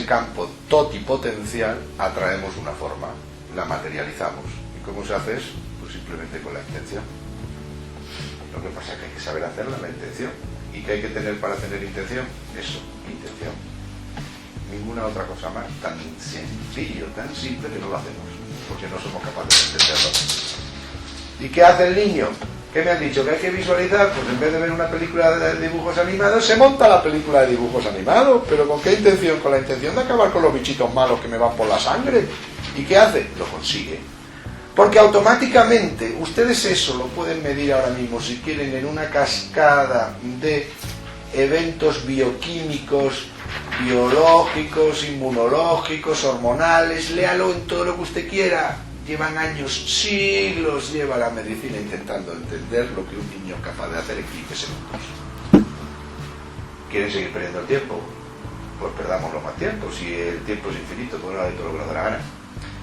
campo totipotencial atraemos una forma, la materializamos. ¿Y cómo se hace eso? Pues simplemente con la intención. Lo que pasa es que hay que saber hacerla, la intención. ¿Y qué hay que tener para tener intención? Eso, intención. Ninguna otra cosa más. Tan sencillo, tan simple que no lo hacemos, porque no somos capaces de entenderlo. ¿Y qué hace el niño? ¿Qué me han dicho? ¿Que hay que visualizar? Pues en vez de ver una película de dibujos animados, se monta la película de dibujos animados. ¿Pero con qué intención? Con la intención de acabar con los bichitos malos que me van por la sangre. ¿Y qué hace? Lo consigue. Porque automáticamente, ustedes eso lo pueden medir ahora mismo, si quieren, en una cascada de eventos bioquímicos, biológicos, inmunológicos, hormonales, léalo en todo lo que usted quiera. Llevan años, siglos, lleva la medicina intentando entender lo que un niño es capaz de hacer en 15 segundos. ¿Quieren seguir perdiendo el tiempo? Pues perdámoslo más tiempo. Si el tiempo es infinito, pues no haré todo lo que nos dé la gana.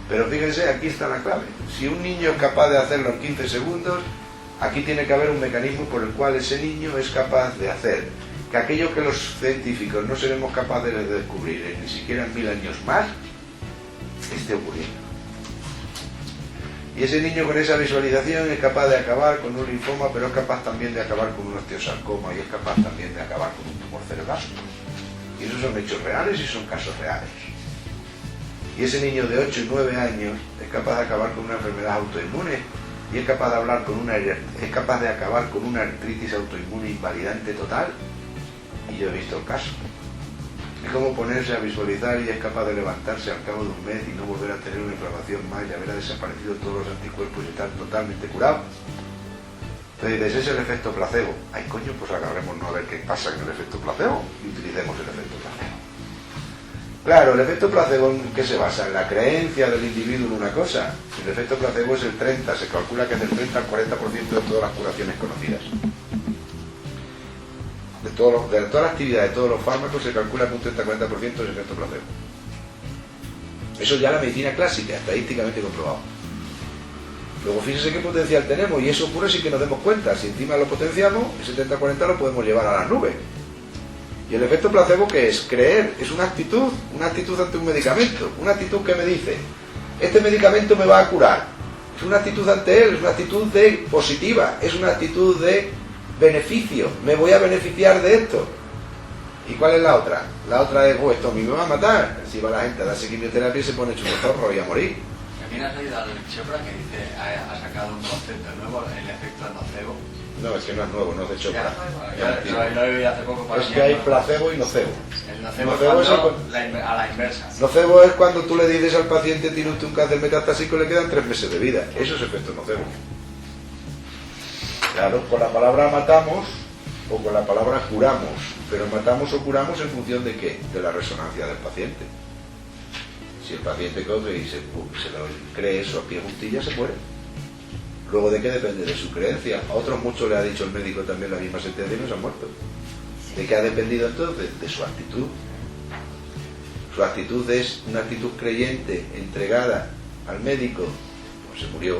Pero fíjense, aquí está la clave. Si un niño es capaz de hacerlo en 15 segundos, aquí tiene que haber un mecanismo por el cual ese niño es capaz de hacer que aquello que los científicos no seremos capaces de descubrir ni siquiera en 1000 años más, esté ocurriendo. Y ese niño con esa visualización es capaz de acabar con un linfoma, pero es capaz también de acabar con un osteosarcoma y es capaz también de acabar con un tumor cerebral. Y esos son hechos reales y son casos reales. Y ese niño de 8 y 9 años es capaz de acabar con una enfermedad autoinmune y es capaz de acabar con una artritis autoinmune invalidante total. Y yo he visto el caso. Es como ponerse a visualizar y es capaz de levantarse al cabo de un mes y no volver a tener una inflamación más y haber desaparecido todos los anticuerpos y estar totalmente curado. Entonces dices, ese es el efecto placebo. Ay, coño, pues agarrémonos a ver qué pasa con el efecto placebo y utilicemos el efecto placebo. Claro, el efecto placebo, ¿en qué se basa? En la creencia del individuo en una cosa. El efecto placebo es el 30%, se calcula que es del 30 al 40% de todas las curaciones conocidas. De toda la actividad de todos los fármacos se calcula que un 30-40% es efecto placebo. Eso ya la medicina clásica, estadísticamente comprobado. Luego fíjense qué potencial tenemos, y eso ocurre sin que nos demos cuenta. Si encima lo potenciamos, ese 30-40 lo podemos llevar a las nubes. Y el efecto placebo, ¿qué es? Creer, es una actitud ante un medicamento, una actitud que me dice, este medicamento me va a curar. Es una actitud ante él, es una actitud positiva, es una actitud de beneficio, me voy a beneficiar de esto. ¿Y cuál es la otra? La otra es, esto a mí me va a matar. Si va la gente a darse quimioterapia y se pone hecho un zorro y a morir. ¿También has leído al Chopra que dice, ha sacado un concepto nuevo, el efecto nocebo? No, es que no es nuevo, no es de Chopra. Yo lo he vivido hace poco. Es que hay placebo y nocebo. El nocebo es a la inversa. Nocebo es cuando tú le dices al paciente, tiene usted un cáncer metastásico y le quedan 3 meses de vida. Eso es efecto nocebo. Claro, con la palabra matamos o con la palabra curamos, pero matamos o curamos en función de ¿qué? De la resonancia del paciente. Si el paciente coge y se lo cree eso a pie juntilla, se muere. Luego, ¿de qué depende? De su creencia. A otros muchos le ha dicho el médico también la misma sentencia y no se han muerto. ¿De qué ha dependido entonces? De su actitud. Su actitud es una actitud creyente, entregada al médico, pues se murió,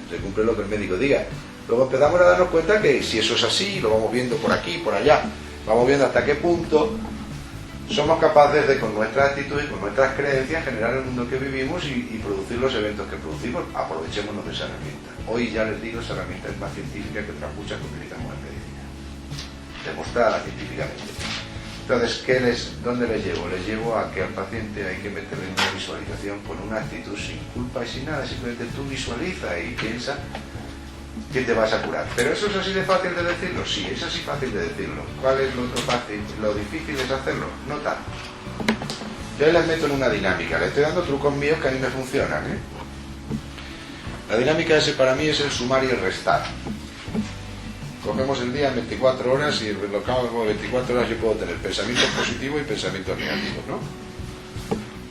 se cumple lo que el médico diga. Luego empezamos a darnos cuenta que si eso es así, lo vamos viendo por aquí, por allá, vamos viendo hasta qué punto somos capaces de, con nuestra actitud y con nuestras creencias, generar el mundo que vivimos y producir los eventos que producimos. Aprovechémonos de esa herramienta. Hoy ya les digo, esa herramienta es más científica que otras muchas que utilizamos en medicina, demostrada científicamente. Entonces, ¿dónde les llevo? Les llevo a que al paciente hay que meterle una visualización con una actitud sin culpa y sin nada. Simplemente tú visualiza y piensa que te vas a curar. ¿Pero eso es así de fácil de decirlo? Sí, es así fácil de decirlo. ¿Cuál es lo otro fácil? Lo difícil es hacerlo. No tanto. Yo les meto en una dinámica. Les estoy dando trucos míos que a mí me funcionan, ¿eh? La dinámica ese para mí es el sumar y el restar. Cogemos el día en 24 horas y lo que hago en 24 horas yo puedo tener pensamientos positivos y pensamientos negativos, ¿no?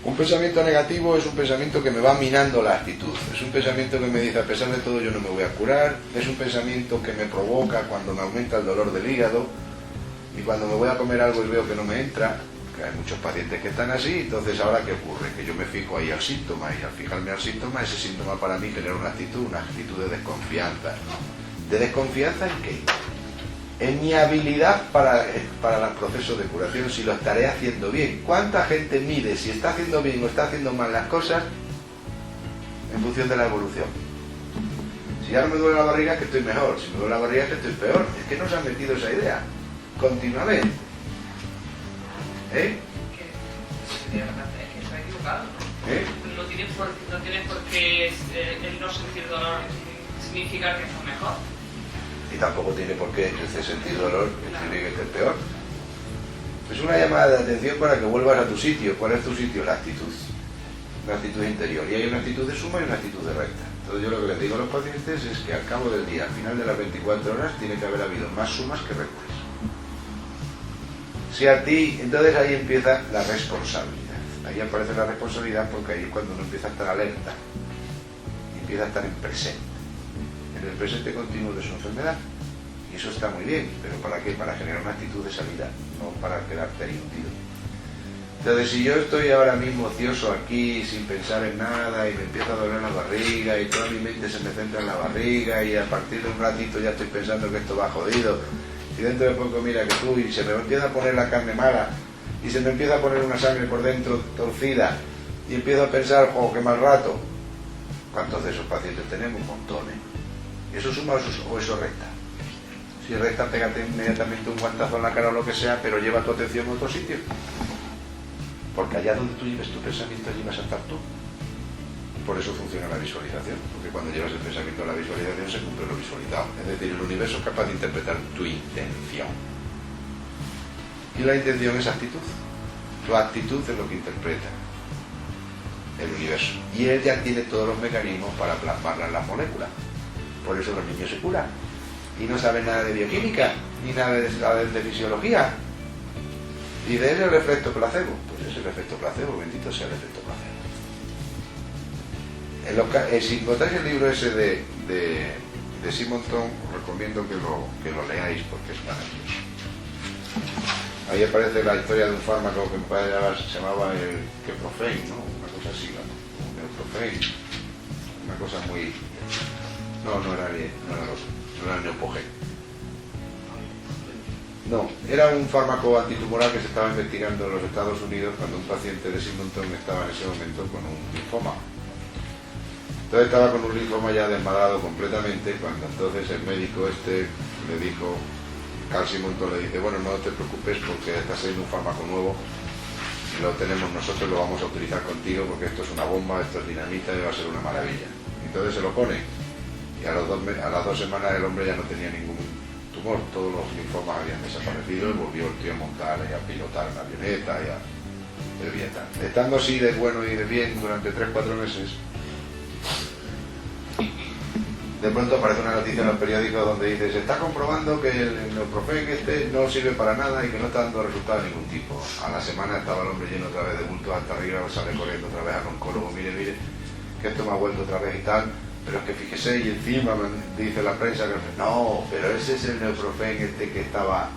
Un pensamiento negativo es un pensamiento que me va minando la actitud. Es un pensamiento que me dice, a pesar de todo yo no me voy a curar. Es un pensamiento que me provoca cuando me aumenta el dolor del hígado. Y cuando me voy a comer algo y veo que no me entra, que hay muchos pacientes que están así, entonces ahora ¿qué ocurre? Que yo me fijo ahí al síntoma y al fijarme al síntoma, ese síntoma para mí genera una actitud de desconfianza. ¿De desconfianza en qué? en mi habilidad para los procesos de curación, si lo estaré haciendo bien. ¿Cuánta gente mide si está haciendo bien o está haciendo mal las cosas en función de la evolución? Si ya no me duele la barriga es que estoy mejor, si me duele la barriga es que estoy peor. Es que nos han metido esa idea continuamente. Que está equivocado. No tiene por qué el no sentir dolor significa que está mejor. Y tampoco tiene por qué ese sentir dolor que tiene que ser peor. Es una llamada de atención para que vuelvas a tu sitio. ¿Cuál es tu sitio? La actitud. La actitud interior. Y hay una actitud de suma y una actitud de recta. Entonces yo lo que les digo a los pacientes es que al cabo del día, al final de las 24 horas, tiene que haber habido más sumas que rectas. Si a ti, entonces ahí empieza la responsabilidad. Ahí aparece la responsabilidad porque ahí es cuando uno empieza a estar alerta. Y empieza a estar en presente. En el presente continuo de su enfermedad. Y eso está muy bien, pero ¿para qué? Para generar una actitud de salida, no para quedarte ahí hundido. Entonces, si yo estoy ahora mismo ocioso aquí, sin pensar en nada, y me empieza a doler la barriga, y toda mi mente se me centra en la barriga, y a partir de un ratito ya estoy pensando que esto va jodido, y dentro de poco mira que tú, y se me empieza a poner la carne mala, y se me empieza a poner una sangre por dentro torcida, y empiezo a pensar, oh, qué mal rato. ¿Cuántos de esos pacientes tenemos? Montones. ¿Eso suma o eso resta? Si resta, pégate inmediatamente un guantazo en la cara o lo que sea, pero lleva tu atención a otro sitio. Porque allá donde tú lleves tu pensamiento, allí vas a estar tú. Por eso funciona la visualización, porque cuando llevas el pensamiento a la visualización se cumple lo visualizado. Es decir, el universo es capaz de interpretar tu intención. Y la intención es actitud. Tu actitud es lo que interpreta el universo. Y él ya tiene todos los mecanismos para plasmarla en las moléculas. Por eso los niños se curan. Y no saben nada de bioquímica, ni nada de fisiología. Y de él el efecto placebo. Pues es el efecto placebo, bendito sea el efecto placebo. Si encontráis el libro ese de Simonton, os recomiendo que lo leáis porque es maravilloso. Ahí aparece la historia de un fármaco que se llamaba el Keprofen, ¿no? Una cosa así, ¿no? Un Neuprofen. Una cosa muy... No era el Neupogen. No, era un fármaco antitumoral que se estaba investigando en los Estados Unidos cuando un paciente de Simonton estaba en ese momento con un linfoma. Entonces estaba con un linfoma ya desmadrado completamente, cuando entonces el médico le dijo, Carl Simonton le dice, bueno, no te preocupes porque está saliendo un fármaco nuevo, lo tenemos nosotros, lo vamos a utilizar contigo porque esto es una bomba, esto es dinamita y va a ser una maravilla. Entonces se lo pone y a las 2 semanas el hombre ya no tenía ningún tumor, todos los linfomas habían desaparecido y volvió el tío a montar y a pilotar una avioneta y a el Vietnam. Estando así de bueno y de bien durante 3-4 meses, de pronto aparece una noticia en los periódicos donde dice, se está comprobando que el Neuprofen no sirve para nada y que no está dando resultados de ningún tipo. A la semana estaba el hombre lleno otra vez de bultos hasta arriba, sale corriendo otra vez al oncólogo, mire, que esto me ha vuelto otra vez y tal. Pero es que fíjese, y encima dice la prensa que no, pero ese es el Neuprofen que estaba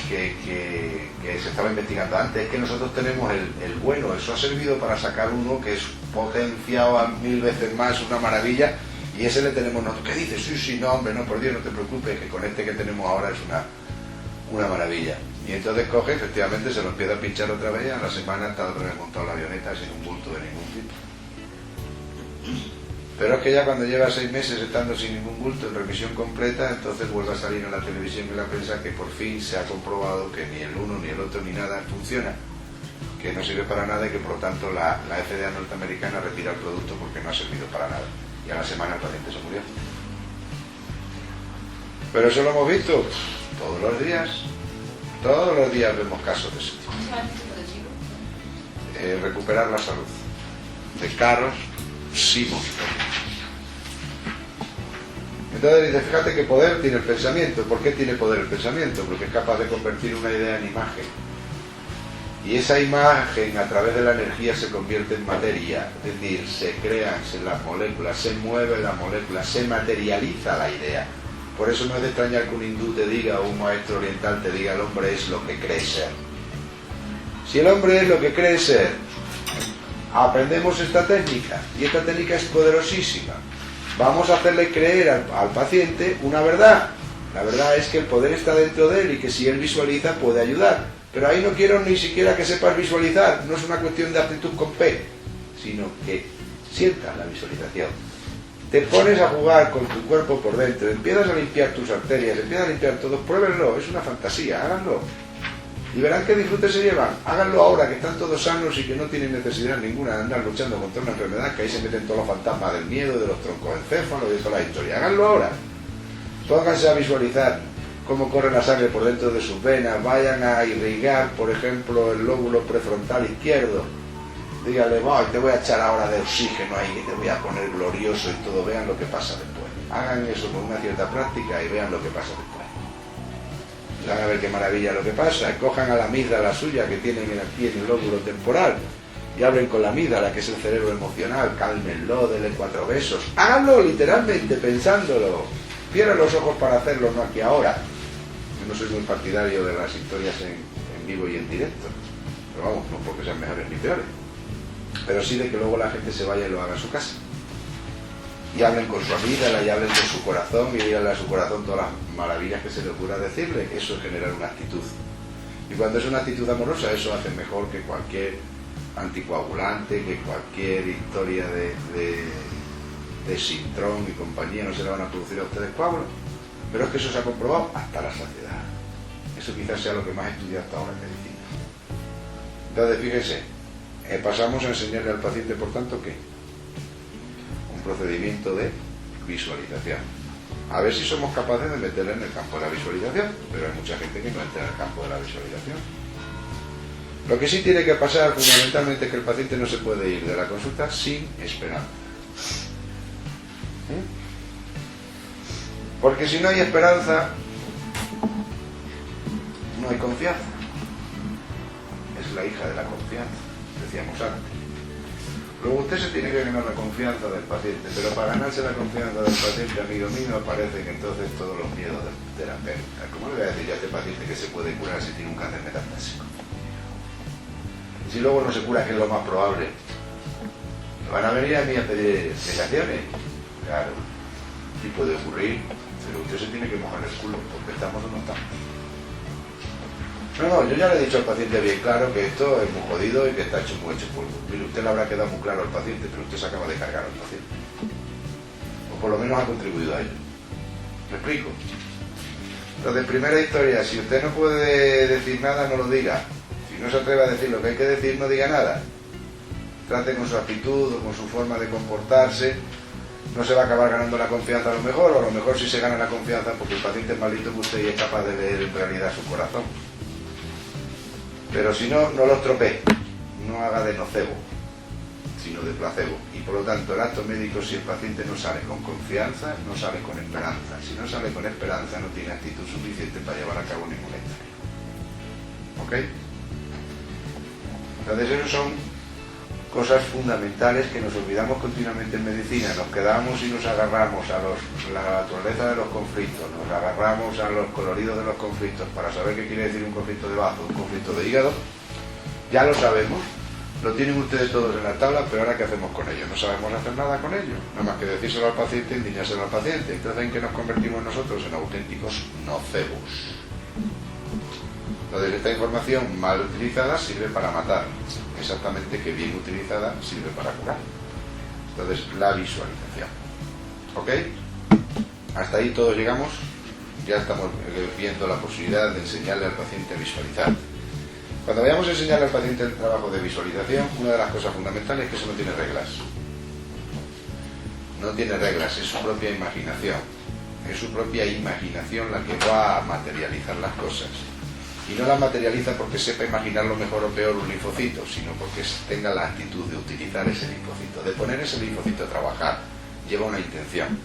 que se estaba investigando antes. Es que nosotros tenemos el bueno, eso ha servido para sacar uno que es potenciado a 1000 veces más, una maravilla, y ese le tenemos nosotros. ¿Qué dices? Sí, no, hombre, no, por Dios, no te preocupes, que con este que tenemos ahora es una maravilla. Y entonces coge, efectivamente, se lo empieza a pinchar otra vez, a la semana está otra vez montado la avioneta sin un bulto de ningún tipo. Pero es que ya cuando lleva 6 meses estando sin ningún bulto, en remisión completa, entonces vuelve a salir en la televisión y en la prensa que por fin se ha comprobado que ni el uno, ni el otro, ni nada funciona, que no sirve para nada y que por lo tanto la FDA norteamericana retira el producto porque no ha servido para nada. Y a la semana el paciente se murió. Pero eso lo hemos visto todos los días vemos casos de ese tipo. Recuperar la salud. De Carl Simonton. Entonces dice, fíjate qué poder tiene el pensamiento. ¿Por qué tiene poder el pensamiento? Porque es capaz de convertir una idea en imagen. Y esa imagen a través de la energía se convierte en materia. Es decir, se crean las moléculas, se mueve la molécula, se materializa la idea. Por eso no es de extrañar que un hindú te diga o un maestro oriental te diga el hombre es lo que cree ser. Si el hombre es lo que cree ser, aprendemos esta técnica, y esta técnica es poderosísima. Vamos a hacerle creer al paciente una verdad, La verdad es que el poder está dentro de él y que si él visualiza puede ayudar. Pero ahí no quiero ni siquiera que sepas visualizar, no es una cuestión de aptitud con P, sino que sientas la visualización. Te pones a jugar con tu cuerpo por dentro, empiezas a limpiar tus arterias, empiezas a limpiar todo, pruébenlo, es una fantasía, háganlo. Y verán qué disfrute se llevan. Háganlo ahora que están todos sanos y que no tienen necesidad ninguna de andar luchando contra una enfermedad, que ahí se meten todos los fantasmas del miedo, de los troncoencéfalos y de toda la historia. Háganlo ahora. Pónganse a visualizar cómo corre la sangre por dentro de sus venas, vayan a irrigar, por ejemplo, el lóbulo prefrontal izquierdo. Dígale, te voy a echar ahora de oxígeno ahí, que te voy a poner glorioso y todo, vean lo que pasa después. Hagan eso con una cierta práctica y vean lo que pasa después. Van a ver qué maravilla lo que pasa. Cojan a la amígdala suya que tienen aquí en el lóbulo temporal y hablen con la amígdala, que es el cerebro emocional, cálmenlo, denle 4 besos. Háganlo literalmente, pensándolo. Cierren los ojos para hacerlo, no aquí ahora. Yo no soy muy partidario de las historias en vivo y en directo. Pero vamos, no porque sean mejores ni peores. Pero sí de que luego la gente se vaya y lo haga en su casa. Y hablen con su amígdala y hablen con su corazón y díganle a su corazón todas las maravillas que se le ocurra decirle. Eso es generar una actitud. Y cuando es una actitud amorosa, eso hace mejor que cualquier anticoagulante, que cualquier historia de Sintrón y compañía. No se le van a producir a ustedes coágulos. Pero es que eso se ha comprobado hasta la saciedad. Eso quizás sea lo que más he estudiado hasta ahora en medicina. Entonces, fíjense, pasamos a enseñarle al paciente, por tanto, ¿qué? Procedimiento de visualización. A ver si somos capaces de meterle en el campo de la visualización, pero hay mucha gente que no entra en el campo de la visualización. Lo que sí tiene que pasar fundamentalmente es que el paciente no se puede ir de la consulta sin esperanza. Porque si no hay esperanza, no hay confianza. Es la hija de la confianza, decíamos antes. Luego usted se tiene que ganar la confianza del paciente, pero para ganarse la confianza del paciente, amigo mío, aparecen entonces todos los miedos del terapeuta. ¿Cómo le voy a decir yo a este paciente que se puede curar si tiene un cáncer metastásico? Y si luego no se cura, que es lo más probable, van a venir a mí a pedir explicaciones. Claro, sí puede ocurrir, pero usted se tiene que mojar el culo, porque estamos o no estamos. No, yo ya le he dicho al paciente bien claro que esto es muy jodido y que está hecho muy hecho polvo. Mire, usted le habrá quedado muy claro al paciente, pero usted se acaba de cargar al paciente. O por lo menos ha contribuido a ello. ¿Me explico? Entonces, primera historia, si usted no puede decir nada, no lo diga. Si no se atreve a decir lo que hay que decir, no diga nada. Trate con su actitud o con su forma de comportarse. No se va a acabar ganando la confianza a lo mejor, o a lo mejor sí se gana la confianza porque el paciente es más listo que usted y es capaz de leer en realidad su corazón. Pero si no, no lo estropee, no haga de nocebo, sino de placebo. Y por lo tanto, el acto médico, si el paciente no sale con confianza, no sale con esperanza. Si no sale con esperanza, no tiene actitud suficiente para llevar a cabo ningún ensayo. ¿Ok? Entonces, esas son cosas fundamentales que nos olvidamos continuamente en medicina. Nos quedamos y nos agarramos a la naturaleza de los conflictos, nos agarramos a los coloridos de los conflictos para saber qué quiere decir un conflicto de bazo, un conflicto de hígado. Ya lo sabemos, lo tienen ustedes todos en la tabla, pero ahora ¿qué hacemos con ello? No sabemos hacer nada con ello, nada más que decírselo al paciente, indiñárselo al paciente. Entonces, ¿en qué nos convertimos nosotros? En auténticos nocebos. Entonces, esta información mal utilizada sirve para matar. Exactamente, que bien utilizada sirve para curar. Entonces, la visualización. ¿Ok? Hasta ahí todos llegamos. Ya estamos viendo la posibilidad de enseñarle al paciente a visualizar. Cuando vayamos a enseñarle al paciente el trabajo de visualización, una de las cosas fundamentales es que eso no tiene reglas. No tiene reglas, es su propia imaginación. Es su propia imaginación la que va a materializar las cosas. Y no la materializa porque sepa imaginarlo mejor o peor un linfocito, sino porque tenga la actitud de utilizar ese linfocito, de poner ese linfocito a trabajar. Lleva una intención.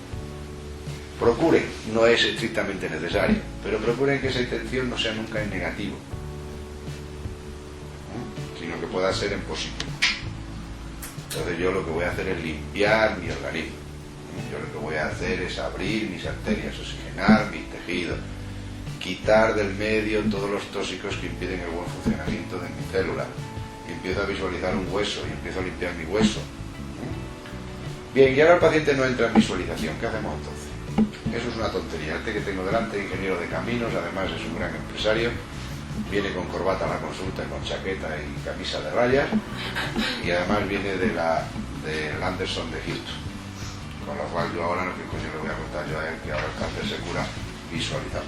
Procuren, no es estrictamente necesario, pero procuren que esa intención no sea nunca en negativo, sino que pueda ser en positivo. Entonces yo lo que voy a hacer es limpiar mi organismo. Yo lo que voy a hacer es abrir mis arterias, oxigenar mis tejidos, quitar del medio todos los tóxicos que impiden el buen funcionamiento de mi célula. Y empiezo a visualizar un hueso y empiezo a limpiar mi hueso. Bien, y ahora el paciente no entra en visualización. ¿Qué hacemos entonces? Eso es una tontería. Este que tengo delante, ingeniero de caminos, además es un gran empresario, viene con corbata a la consulta, con chaqueta y camisa de rayas, y además viene del Anderson de Houston. Con lo cual yo ahora, ¿qué coño le voy a contar yo a él que ahora el cáncer se cura visualizando?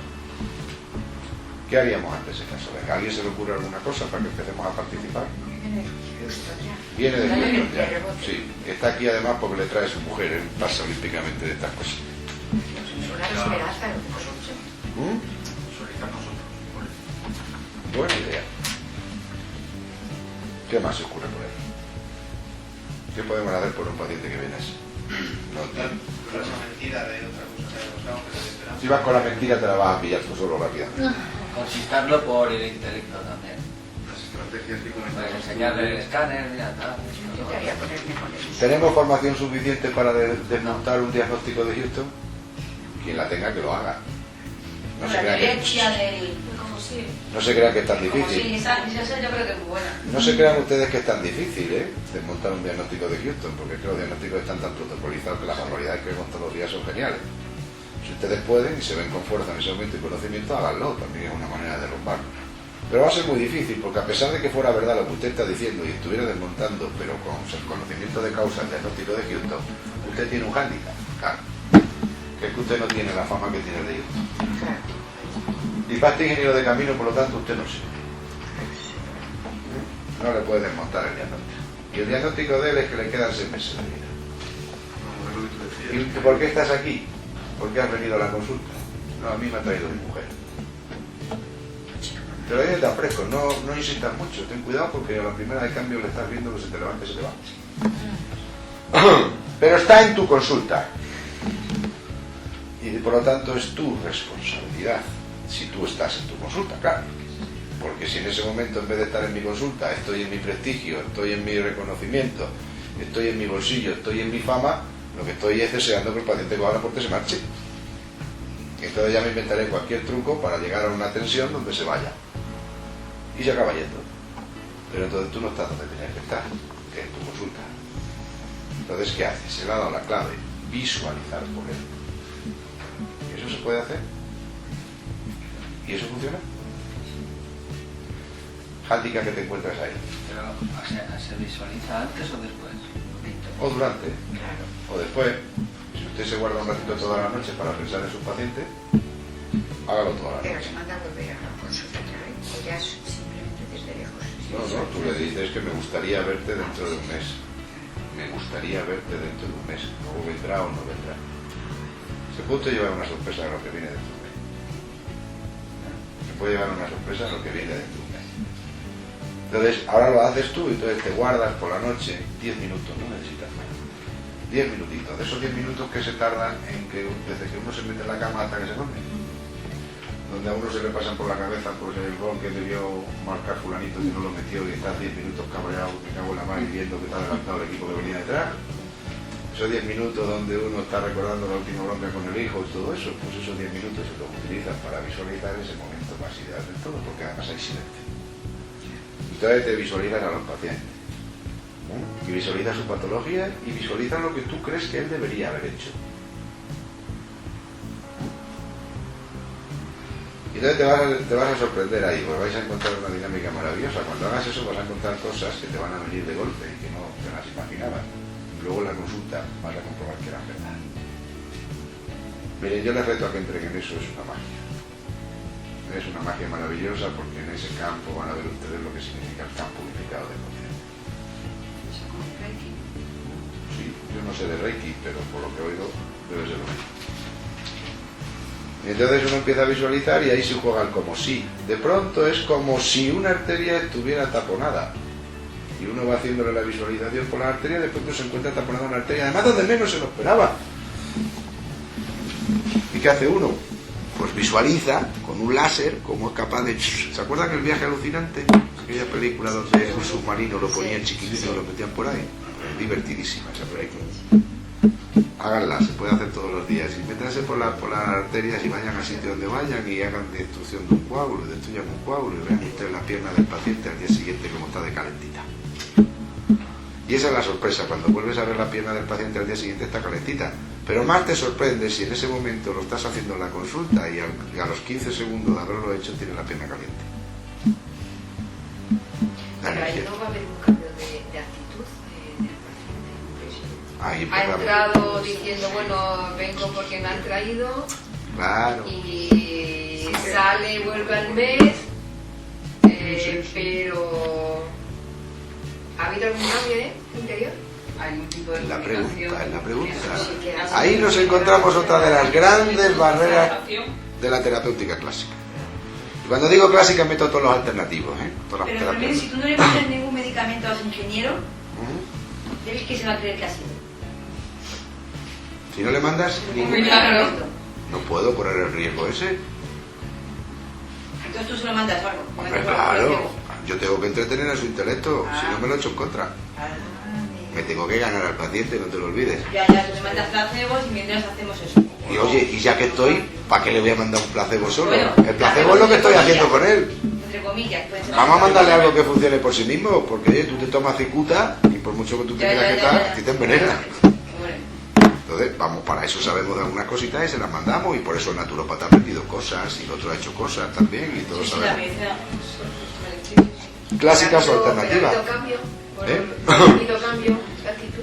¿Qué haríamos ante ese caso? ¿A alguien se le ocurre alguna cosa para que empecemos a participar? Viene de Houston ya. Sí, está aquí además porque le trae su mujer, él pasa olímpicamente de estas cosas. Solicitar nosotros. Buena idea. ¿Qué más se ocurre por ahí? ¿Qué podemos hacer por un paciente que viene así? No entiendo. Una mentira de otra cosa. Si vas con la mentira te la vas a pillar tú solo rápidamente. Conquistarlo por el intelecto también. Las estrategias que Para comentamos. enseñarle el escáner, mira, tal. Yo quería ponerme con eso. ¿Tenemos formación suficiente para desmontar un diagnóstico de Houston? Quien la tenga que lo haga. No se La crea violencia que, del... Como si. no se crea que es tan Como si difícil. esa yo creo que es muy buena. No se crean ustedes que es tan difícil, desmontar un diagnóstico de Houston, porque es que los diagnósticos están tan protocolizados que las barbaridades que vemos todos los días son geniales. Si ustedes pueden y se ven con fuerza en ese momento y conocimiento, háganlo, también es una manera de derrumbarlo. Pero va a ser muy difícil, porque a pesar de que fuera verdad lo que usted está diciendo y estuviera desmontando, pero con el conocimiento de causa el diagnóstico de Houston, usted tiene un hándicap, claro, que es que usted no tiene la fama que tiene el de Houston. Y para este ingeniero de camino, por lo tanto, usted no sirve. No le puede desmontar el diagnóstico. Y el diagnóstico de él es que le quedan 6 meses de vida. ¿Y por qué estás aquí? ¿Por qué has venido a la consulta? No, a mí me ha traído mi mujer. Te lo digo tan fresco, no insistas mucho, ten cuidado porque a la primera de cambio le estás viendo que se te levanta y se te va. Pero está en tu consulta. Y por lo tanto es tu responsabilidad. Si tú estás en tu consulta, claro. Porque si en ese momento, en vez de estar en mi consulta, estoy en mi prestigio, estoy en mi reconocimiento, estoy en mi bolsillo, estoy en mi fama, lo que estoy es deseando que el paciente coja la puerta y se marche. Entonces ya me inventaré cualquier truco para llegar a una tensión donde se vaya. Y se acaba yendo. Pero entonces tú no estás donde tenías que estar, que es en tu consulta. Entonces, ¿qué haces? Se le ha dado la clave, visualizar por él. ¿Y eso se puede hacer? ¿Y eso funciona? Handicap que te encuentras ahí. Pero, ¿se visualiza antes o después? O durante, Claro. o después. Si usted se guarda un ratito toda la noche para pensar en su paciente, hágalo toda la Pero noche. se manda a volver a la consulta otra vez. O ya es simplemente desde lejos. No, tú le dices que me gustaría verte dentro de un mes. Me gustaría verte dentro de un mes. O vendrá o no vendrá. Se puede usted llevar una sorpresa de lo que viene dentro de un mes. Se puede llevar una sorpresa de lo que viene dentro de un mes. Entonces, ahora lo haces tú y entonces te guardas por la noche 10 minutos, no necesitas más. 10 minutitos, de esos 10 minutos que se tardan en que desde que uno se mete en la cama hasta que se duerme. Donde a uno se le pasan por la cabeza pues el gol que debió marcar fulanito que no lo metió y está 10 minutos cabreado, me cago en la mano y viendo que está adelantado el equipo que venía detrás. Esos 10 minutos donde uno está recordando la última bronca con el hijo y todo eso, pues esos 10 minutos se los utilizan para visualizar ese momento más ideal del todo, porque además hay silencio. Entonces te visualizas a los pacientes, ¿no? Y visualizas su patología y visualizas lo que tú crees que él debería haber hecho. Y entonces te vas a sorprender ahí, pues vais a encontrar una dinámica maravillosa. Cuando hagas eso vas a encontrar cosas que te van a venir de golpe y que no te las imaginabas. Y luego en la consulta vas a comprobar que eran verdad. Miren, yo les reto a que entreguen eso, es una magia. Es una magia maravillosa porque en ese campo van a ver ustedes lo que significa el campo unificado de conciencia. Eso como un Reiki. Sí, yo no sé de Reiki, pero por lo que oigo debe ser lo mismo. Y entonces uno empieza a visualizar y ahí se juega el como si. De pronto es como si una arteria estuviera taponada. Y uno va haciéndole la visualización por la arteria y de pronto se encuentra taponada una arteria, además donde menos se lo esperaba. ¿Y qué hace uno? Pues visualiza con un láser cómo es capaz de... ¿Se acuerdan del viaje alucinante? Aquella película donde un submarino lo ponían chiquitito y lo metían por ahí. Es divertidísima esa película. Háganla, se puede hacer todos los días. Y métanse por las arterias y vayan al sitio donde vayan y hagan destrucción de un coágulo, destruyan un coágulo y vean ustedes la pierna del paciente al día siguiente como está de calentita. Y esa es la sorpresa, cuando vuelves a ver la pierna del paciente al día siguiente está calentita. Pero más te sorprende si en ese momento lo estás haciendo en la consulta y a los 15 segundos de haberlo hecho tienes la pierna caliente. Pero ahí no va a haber un cambio de actitud del paciente. Ahí Ha entrado diciendo, bueno, vengo porque me han traído, claro. y sale, vuelve al mes, pero ¿ha habido algún cambio interior? Hay un tipo de Es la comunicación. pregunta, es la pregunta. Sí, que era- Ahí nos encontramos otra de las grandes barreras de la terapéutica clásica. Y cuando digo clásica meto todos los alternativos, todas las Pero Fermín, terapias. si tú no le pones ningún medicamento a ese ingeniero, Ujú. ¿debes que se va a creer que ha sido? Si no le mandas ningún... Claro. No puedo correr el riesgo ese. Entonces tú se lo mandas algo. Hombre, claro. Yo tengo que entretener a su intelecto, si no me lo echo en contra. Me tengo que ganar al paciente, no te lo olvides. Ya, tú le mandas placebos y mientras hacemos eso. Y oye, y ya que estoy, ¿para qué le voy a mandar un placebo solo? Bueno, El placebo es lo que estoy haciendo con él. Entre comillas. puede ser- Vamos a mandarle algo que funcione por sí mismo, porque oye, tú te tomas cicuta y por mucho que tú te Ya, tengas ya, que ya, estar, ya. a ti te envenena. Bueno, Entonces, vamos, para eso sabemos de algunas cositas y se las mandamos, y por eso el naturópata ha aprendido cosas, y el otro ha hecho cosas también, y todos sí, la sabemos. medicina. Clásicas o Pero ha alternativas. habido cambio, ¿Eh? ha habido cambio de actitud.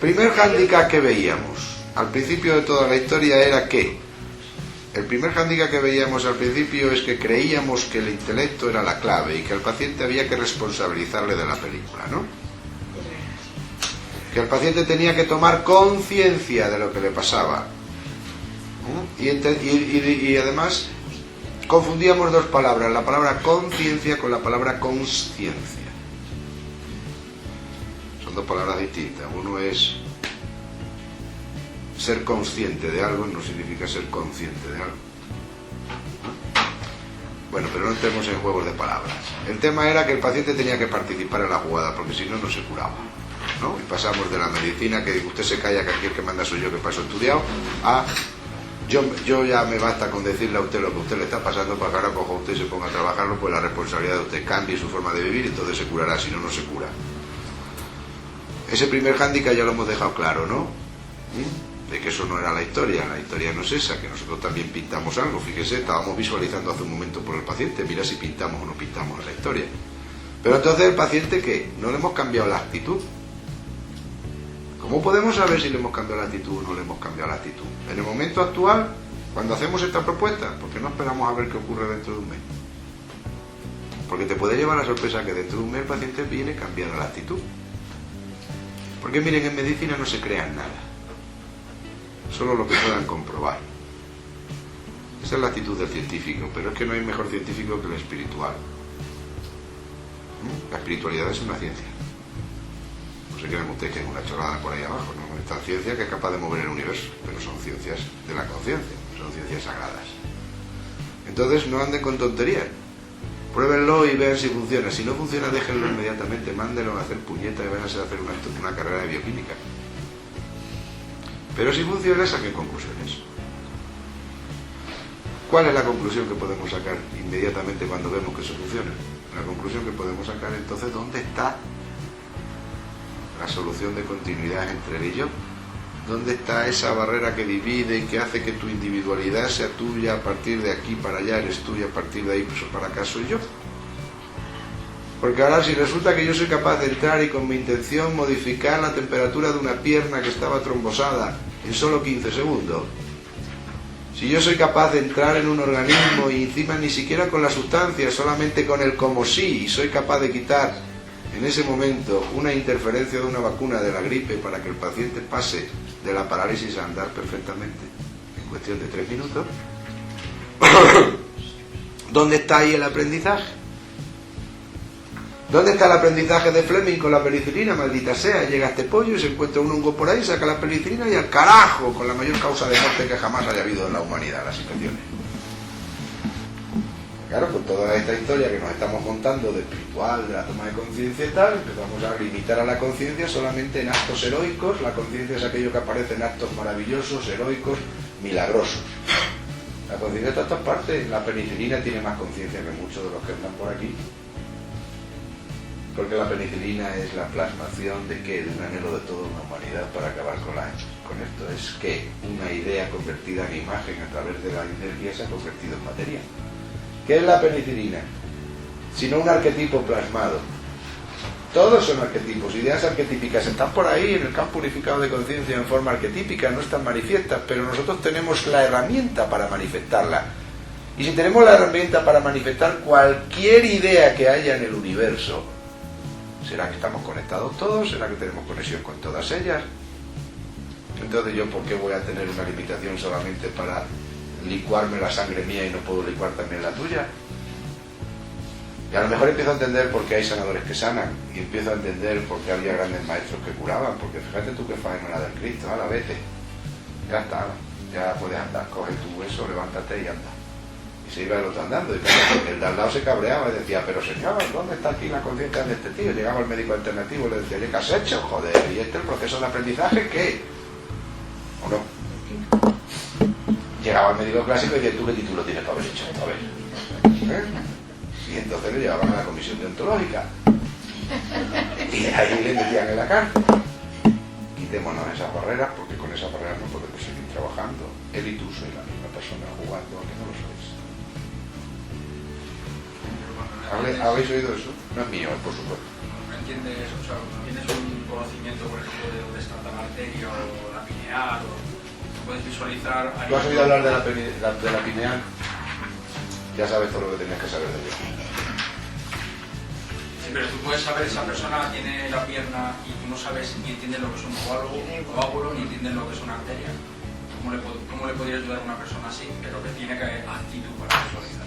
Primer hándicap que veíamos al principio de toda la historia era que el primer hándicap que veíamos al principio es que creíamos que el intelecto era la clave y que al paciente había que responsabilizarle de la película, ¿no? Que el paciente tenía que tomar conciencia de lo que le pasaba. Y además confundíamos dos palabras, la palabra conciencia con la palabra consciencia. Son dos palabras distintas. Uno es ser consciente de algo, no significa ser consciente de algo. Bueno, pero no entremos en juegos de palabras. El tema era que el paciente tenía que participar en la jugada, porque si no, no se curaba, ¿no? Y pasamos de la medicina, que usted se calla, que aquí el que manda soy yo, que paso estudiado, a yo ya me basta con decirle a usted lo que a usted le está pasando para que ahora coja usted y se ponga a trabajarlo, pues la responsabilidad de usted cambie su forma de vivir y entonces se curará, si no, no se cura. Ese primer hándicap ya lo hemos dejado claro, ¿no? De que eso no era la historia no es esa, que nosotros también pintamos algo. Fíjese, estábamos visualizando hace un momento por el paciente, mira si pintamos o no pintamos en la historia. Pero entonces el paciente, ¿qué? No le hemos cambiado la actitud. ¿Cómo podemos saber si le hemos cambiado la actitud o no le hemos cambiado la actitud? En el momento actual, cuando hacemos esta propuesta, ¿por qué no esperamos a ver qué ocurre dentro de un mes? Porque te puede llevar la sorpresa que dentro de un mes el paciente viene cambiando la actitud. Porque miren, en medicina no se crean nada, solo lo que puedan comprobar. Esa es la actitud del científico, pero es que no hay mejor científico que el espiritual. La espiritualidad es una ciencia. No se crean ustedes que es una chorrada por ahí abajo, ¿no? Esta ciencia que es capaz de mover el universo, pero son ciencias de la conciencia, son ciencias sagradas. Entonces no anden con tonterías. Pruébenlo y vean si funciona. Si no funciona, déjenlo inmediatamente, mándenlo a hacer puñetas y váyanse a hacer una carrera de bioquímica. Pero si funciona, saquen conclusiones. ¿Cuál es la conclusión que podemos sacar inmediatamente cuando vemos que eso funciona? La conclusión que podemos sacar entonces, ¿dónde está la solución de continuidad entre él y yo? ¿Dónde está esa barrera que divide y que hace que tu individualidad sea tuya a partir de aquí para allá, eres tuya a partir de ahí pues para acá soy yo? Porque ahora si resulta que yo soy capaz de entrar y con mi intención modificar la temperatura de una pierna que estaba trombosada en solo 15 segundos, si yo soy capaz de entrar en un organismo y encima ni siquiera con la sustancia, solamente con el como sí, y soy capaz de quitar en ese momento una interferencia de una vacuna de la gripe para que el paciente pase de la parálisis a andar perfectamente en cuestión de 3 minutos, ¿dónde está ahí el aprendizaje? ¿Dónde está el aprendizaje de Fleming con la penicilina? Maldita sea, llega este pollo y se encuentra un hongo por ahí, saca la penicilina y al carajo, con la mayor causa de muerte que jamás haya habido en la humanidad, las infecciones. Claro, con toda esta historia que nos estamos contando de espiritual, de la toma de conciencia y tal, empezamos a limitar a la conciencia solamente en actos heroicos. La conciencia es aquello que aparece en actos maravillosos, heroicos, milagrosos. La conciencia está en todas partes. La penicilina tiene más conciencia que muchos de los que andan por aquí. Porque la penicilina es la plasmación de ¿qué? De un anhelo de toda una humanidad para acabar con esto. es que una idea convertida en imagen a través de la energía se ha convertido en materia. ¿Qué es la penicilina? Sino un arquetipo plasmado. Todos son arquetipos, ideas arquetípicas, están por ahí en el campo unificado de conciencia en forma arquetípica, no están manifiestas, pero nosotros tenemos la herramienta para manifestarla. Y si tenemos la herramienta para manifestar cualquier idea que haya en el universo, ¿será que estamos conectados todos? ¿Será que tenemos conexión con todas ellas? Entonces yo, ¿por qué voy a tener una limitación solamente para licuarme la sangre mía y no puedo licuar también la tuya? Y a lo mejor empiezo a entender por qué hay sanadores que sanan, y empiezo a entender por qué había grandes maestros que curaban, porque fíjate tú que faena la del Cristo, ala, vete, ya está, ya puedes andar, coge tu hueso, levántate y anda. Y se iba el otro andando, y claro, el de al lado se cabreaba y decía, pero señor, ¿dónde está aquí la conciencia de este tío? Llegaba el médico alternativo y le decía, ¿qué has hecho? Joder, ¿y este el proceso de aprendizaje qué? ¿O no? Llegaba el médico clásico y decía, ¿tú qué título tienes para haber hecho? A ver. Y entonces le llevaban a la comisión deontológica. Y ahí le metían en la cárcel. Quitémonos esas barreras, porque con esas barreras no podemos seguir trabajando. Él y tú sois la misma persona jugando, aunque no lo sois. ¿Habéis oído eso? No es mío, por supuesto. No entiendes, o sea, no tienes un conocimiento, por ejemplo, de dónde está la arteria o la pineal, o puedes visualizar... ¿Tú has oído hablar de la pineal? Ya sabes todo lo que tenías que saber de ella. Sí, pero tú puedes saber, esa persona tiene la pierna y tú no sabes ni entiendes lo que es un coágulo, ni entiendes lo que es una arteria. ¿Cómo le podrías ayudar a una persona así, pero que tiene actitud para visualizar?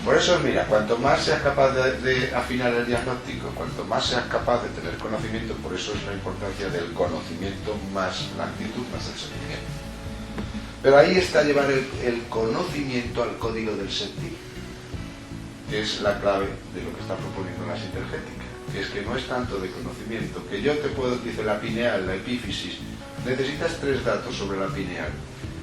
Por eso, mira, cuanto más seas capaz de afinar el diagnóstico, cuanto más seas capaz de tener conocimiento, por eso es la importancia del conocimiento más la actitud, más el sentimiento. Pero ahí está llevar el conocimiento al código del sentir, que es la clave de lo que está proponiendo la sintergética, que es que no es tanto de conocimiento, que yo te puedo, dice la pineal, la epífisis, necesitas 3 datos sobre la pineal.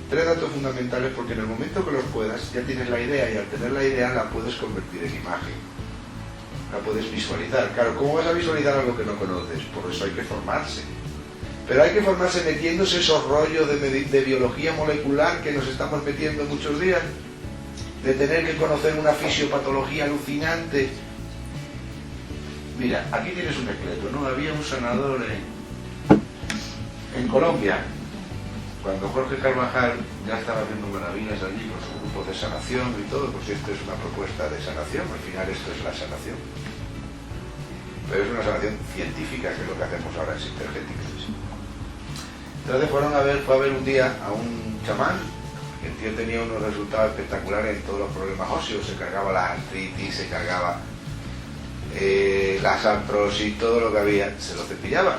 3 datos fundamentales, porque en el momento que los puedas ya tienes la idea, y al tener la idea la puedes convertir en imagen, la puedes visualizar. Claro, ¿cómo vas a visualizar algo que no conoces? Por eso hay que formarse, pero hay que formarse metiéndose esos rollos de biología molecular que nos estamos metiendo muchos días, de tener que conocer una fisiopatología alucinante. Mira, aquí tienes un esqueleto, ¿no? Había un sanador en Colombia, cuando Jorge Carvajal ya estaba haciendo maravillas allí con su grupo de sanación y todo, porque esto es una propuesta de sanación, al final esto es la sanación. Pero es una sanación científica, que es lo que hacemos ahora en Sintergética. Entonces fue a ver un día a un chamán, que el tío tenía unos resultados espectaculares en todos los problemas óseos, se cargaba la artritis, se cargaba las artrosis, todo lo que había, se lo cepillaba.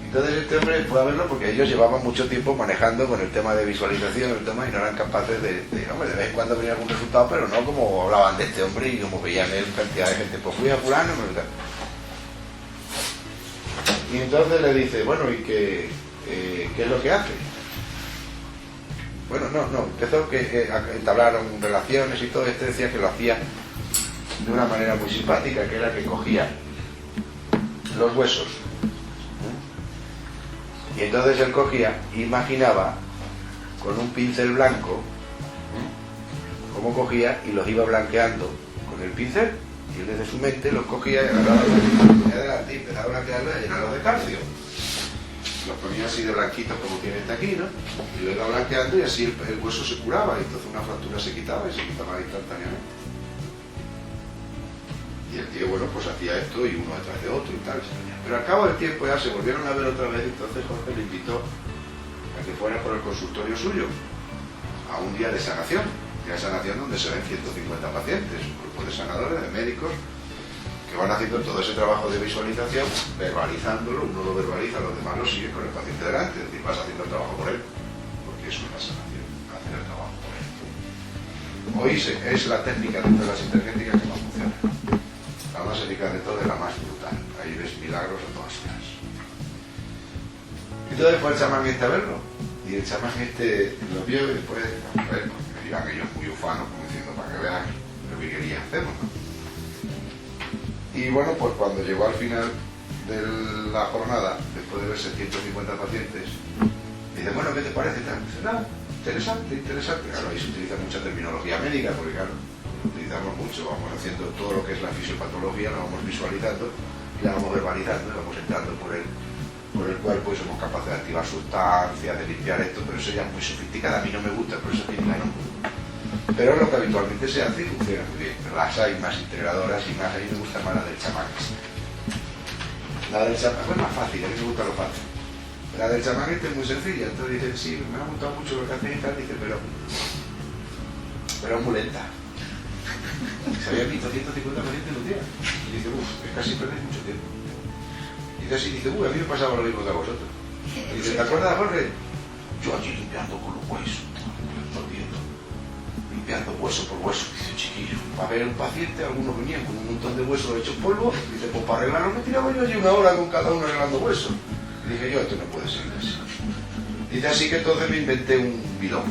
Entonces este hombre fue a verlo porque ellos llevaban mucho tiempo manejando con el tema de visualización, el tema, y no eran capaces de vez en cuando venía algún resultado, pero no como hablaban de este hombre y como veían él cantidad de gente. Pues fui a fulano, y entonces le dice, bueno, ¿y qué es lo que hace? Bueno, empezó que entablaron relaciones y todo. Este decía que lo hacía de una manera muy simpática, que era que cogía los huesos, y entonces él cogía, imaginaba con un pincel blanco cómo cogía y los iba blanqueando con el pincel, y él desde su mente los cogía y agarraba adelante y empezaba a blanquearlos y a llenarlos de calcio. Los ponía así de blanquitos como tiene este aquí, ¿no? Y lo iba blanqueando y así el hueso se curaba, y entonces una fractura se quitaba y se quitaba instantáneamente. Y el tío, bueno, pues hacía esto y uno detrás de otro y tal. Pero al cabo del tiempo ya se volvieron a ver otra vez, y entonces Jorge le invitó a que fuera por el consultorio suyo a un día de sanación donde se ven 150 pacientes, un grupo de sanadores, de médicos, que van haciendo todo ese trabajo de visualización, verbalizándolo. Uno lo verbaliza, los demás lo siguen con el paciente delante, es decir, vas haciendo el trabajo por él, porque es una sanación, hacer el trabajo por él. Hoy es la técnica dentro de las sintergéticas que más funciona. La más eficaz de todo es la más brutal. Ahí ves milagros a todas horas. Entonces fue el chamán este a verlo, y el chamán este lo vio y después, porque me dirán ellos muy ufanos, como diciendo, para que vean lo que quería hacer, ¿no? Y bueno, pues cuando llegó al final de la jornada, después de verse 150 pacientes, dice, bueno, veces parece tan... No, interesante, interesante. Claro, ahí se utiliza mucha terminología médica, porque claro, lo utilizamos mucho, vamos haciendo todo lo que es la fisiopatología, la vamos visualizando, la vamos verbalizando, vamos entrando por el cuerpo y somos capaces de activar sustancias, de limpiar esto, pero eso ya es muy sofisticado, a mí no me gusta, por eso tiene la nombre. Pero es lo que habitualmente se hace y funciona muy bien. Pero las hay más integradoras y más, a mí me gusta más la del chamán. La del chamán es más fácil, a mí me gusta lo fácil. La del chamán es muy sencilla, entonces dicen, sí, me ha gustado mucho lo que hacen y tal, dice, pero es muy lenta. Se habían visto 150 pacientes en un día. Y dice, es casi perdéis mucho tiempo. Dice así, dice, a mí me pasaba lo mismo que a vosotros. Y dice, ¿te acuerdas, Jorge? Yo allí limpiando con los huesos, limpiando hueso por hueso. Dice, chiquillo, para ver a un paciente, algunos venían con un montón de huesos hechos polvo. Dice, pues para arreglarlo me tiraba yo allí 1 hora con cada uno arreglando huesos. Y dije yo, esto no puede seguir así. Dice así que entonces me inventé un bidón.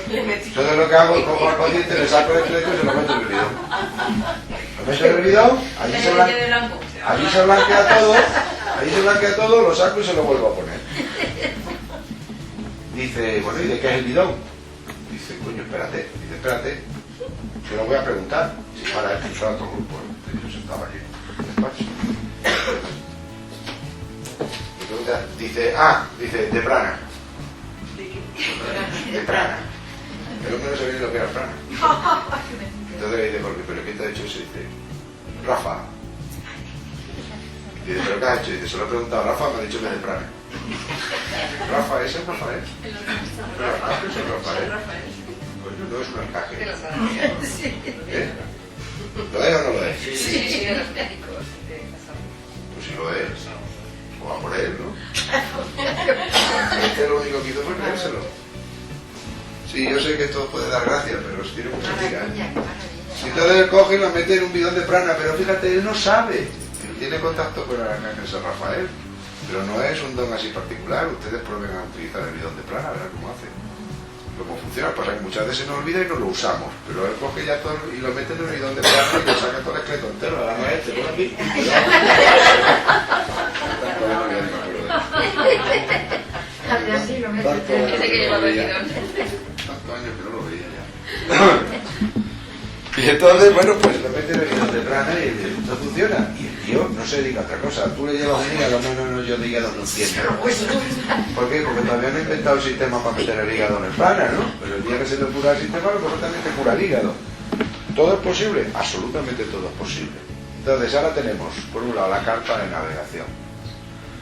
Entonces lo que hago es cojo al paciente, le saco el esqueleto y se lo meto en el bidón. Lo meto en el bidón, allí se blanquea todo, lo saco y se lo vuelvo a poner. Dice, bueno, ¿y de qué es el bidón? Dice, coño, espérate, te lo voy a preguntar. Si para expulsar a otro grupo, yo sentaba allí en el despacho. Me pregunta, dice, de prana. De prana. El hombre no sabía ni lo que era prana. Entonces le dice, ¿pero quién te ha hecho eso? Dice, Rafa. Dice, ¿pero qué has hecho? Dice, se lo he preguntado a Rafa, me ha dicho que es de prana. Rafa, ese es Rafael. Pero Rafa es Rafael. Pues no es un encaje. ¿Eh? ¿Lo es o no lo es? Sí, de los médicos. Pues si lo es, o va por él, ¿no? Este lo único que hizo fue creérselo. Sí, yo sé que esto puede dar gracia, pero tiene mucha tira. Si entonces él coge y lo mete en un bidón de prana, pero fíjate, él no sabe. Él tiene contacto con el arcángel San Rafael, pero no es un don así particular. Ustedes prueben a utilizar el bidón de prana, a ver cómo hace. Cómo funciona, pasa que muchas veces se nos olvida y no lo usamos, pero él coge ya todo y lo mete en el bidón de prana y le saca todo el esqueleto entero, la gana este, por aquí. Así lo meto. Ese que lleva el bidón. Tantos años que no lo veía ya. Y entonces, bueno, pues lo mete en el bidón de prana y no funciona. Y el tío no se dedica a otra cosa. Tú le llevas un hígado, no, yo de hígado no entiendo. ¿Por qué? Porque todavía no he inventado el sistema para meter el hígado en el prana, ¿no? Pero el día que se le cura el sistema, lo mejor también te cura el hígado. ¿Todo es posible? Absolutamente todo es posible. Entonces, ahora tenemos, por un lado, la carta de navegación.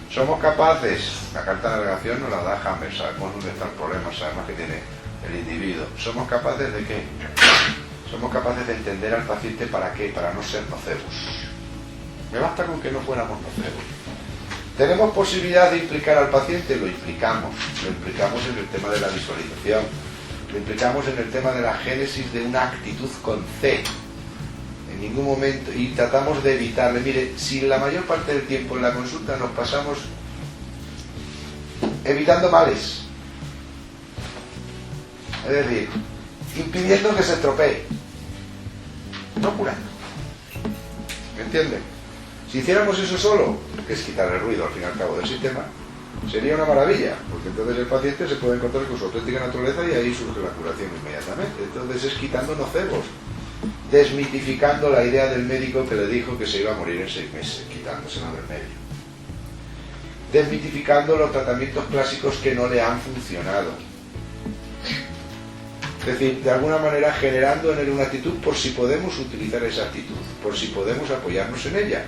Somos capaces, la carta de navegación nos la da Hammer, sabemos dónde está el problema, sabemos que tiene el individuo. ¿Somos capaces de qué? Somos capaces de entender al paciente para qué, para no ser nocebos. Me basta con que no fuéramos nocebos. ¿Tenemos posibilidad de implicar al paciente? Lo implicamos en el tema de la visualización, lo implicamos en el tema de la génesis de una actitud con C. En ningún momento, y tratamos de evitarle. Mire, si la mayor parte del tiempo en la consulta nos pasamos evitando males, es decir, impidiendo que se estropee, no curando. ¿Me entienden? Si hiciéramos eso solo, que es quitar el ruido al fin y al cabo del sistema, sería una maravilla, porque entonces el paciente se puede encontrar con su auténtica naturaleza y ahí surge la curación inmediatamente. Entonces es quitando nocebos, desmitificando la idea del médico que le dijo que se iba a morir en 6 meses, quitándosela del medio. Desmitificando los tratamientos clásicos que no le han funcionado. Es decir, de alguna manera generando en él una actitud por si podemos utilizar esa actitud, por si podemos apoyarnos en ella.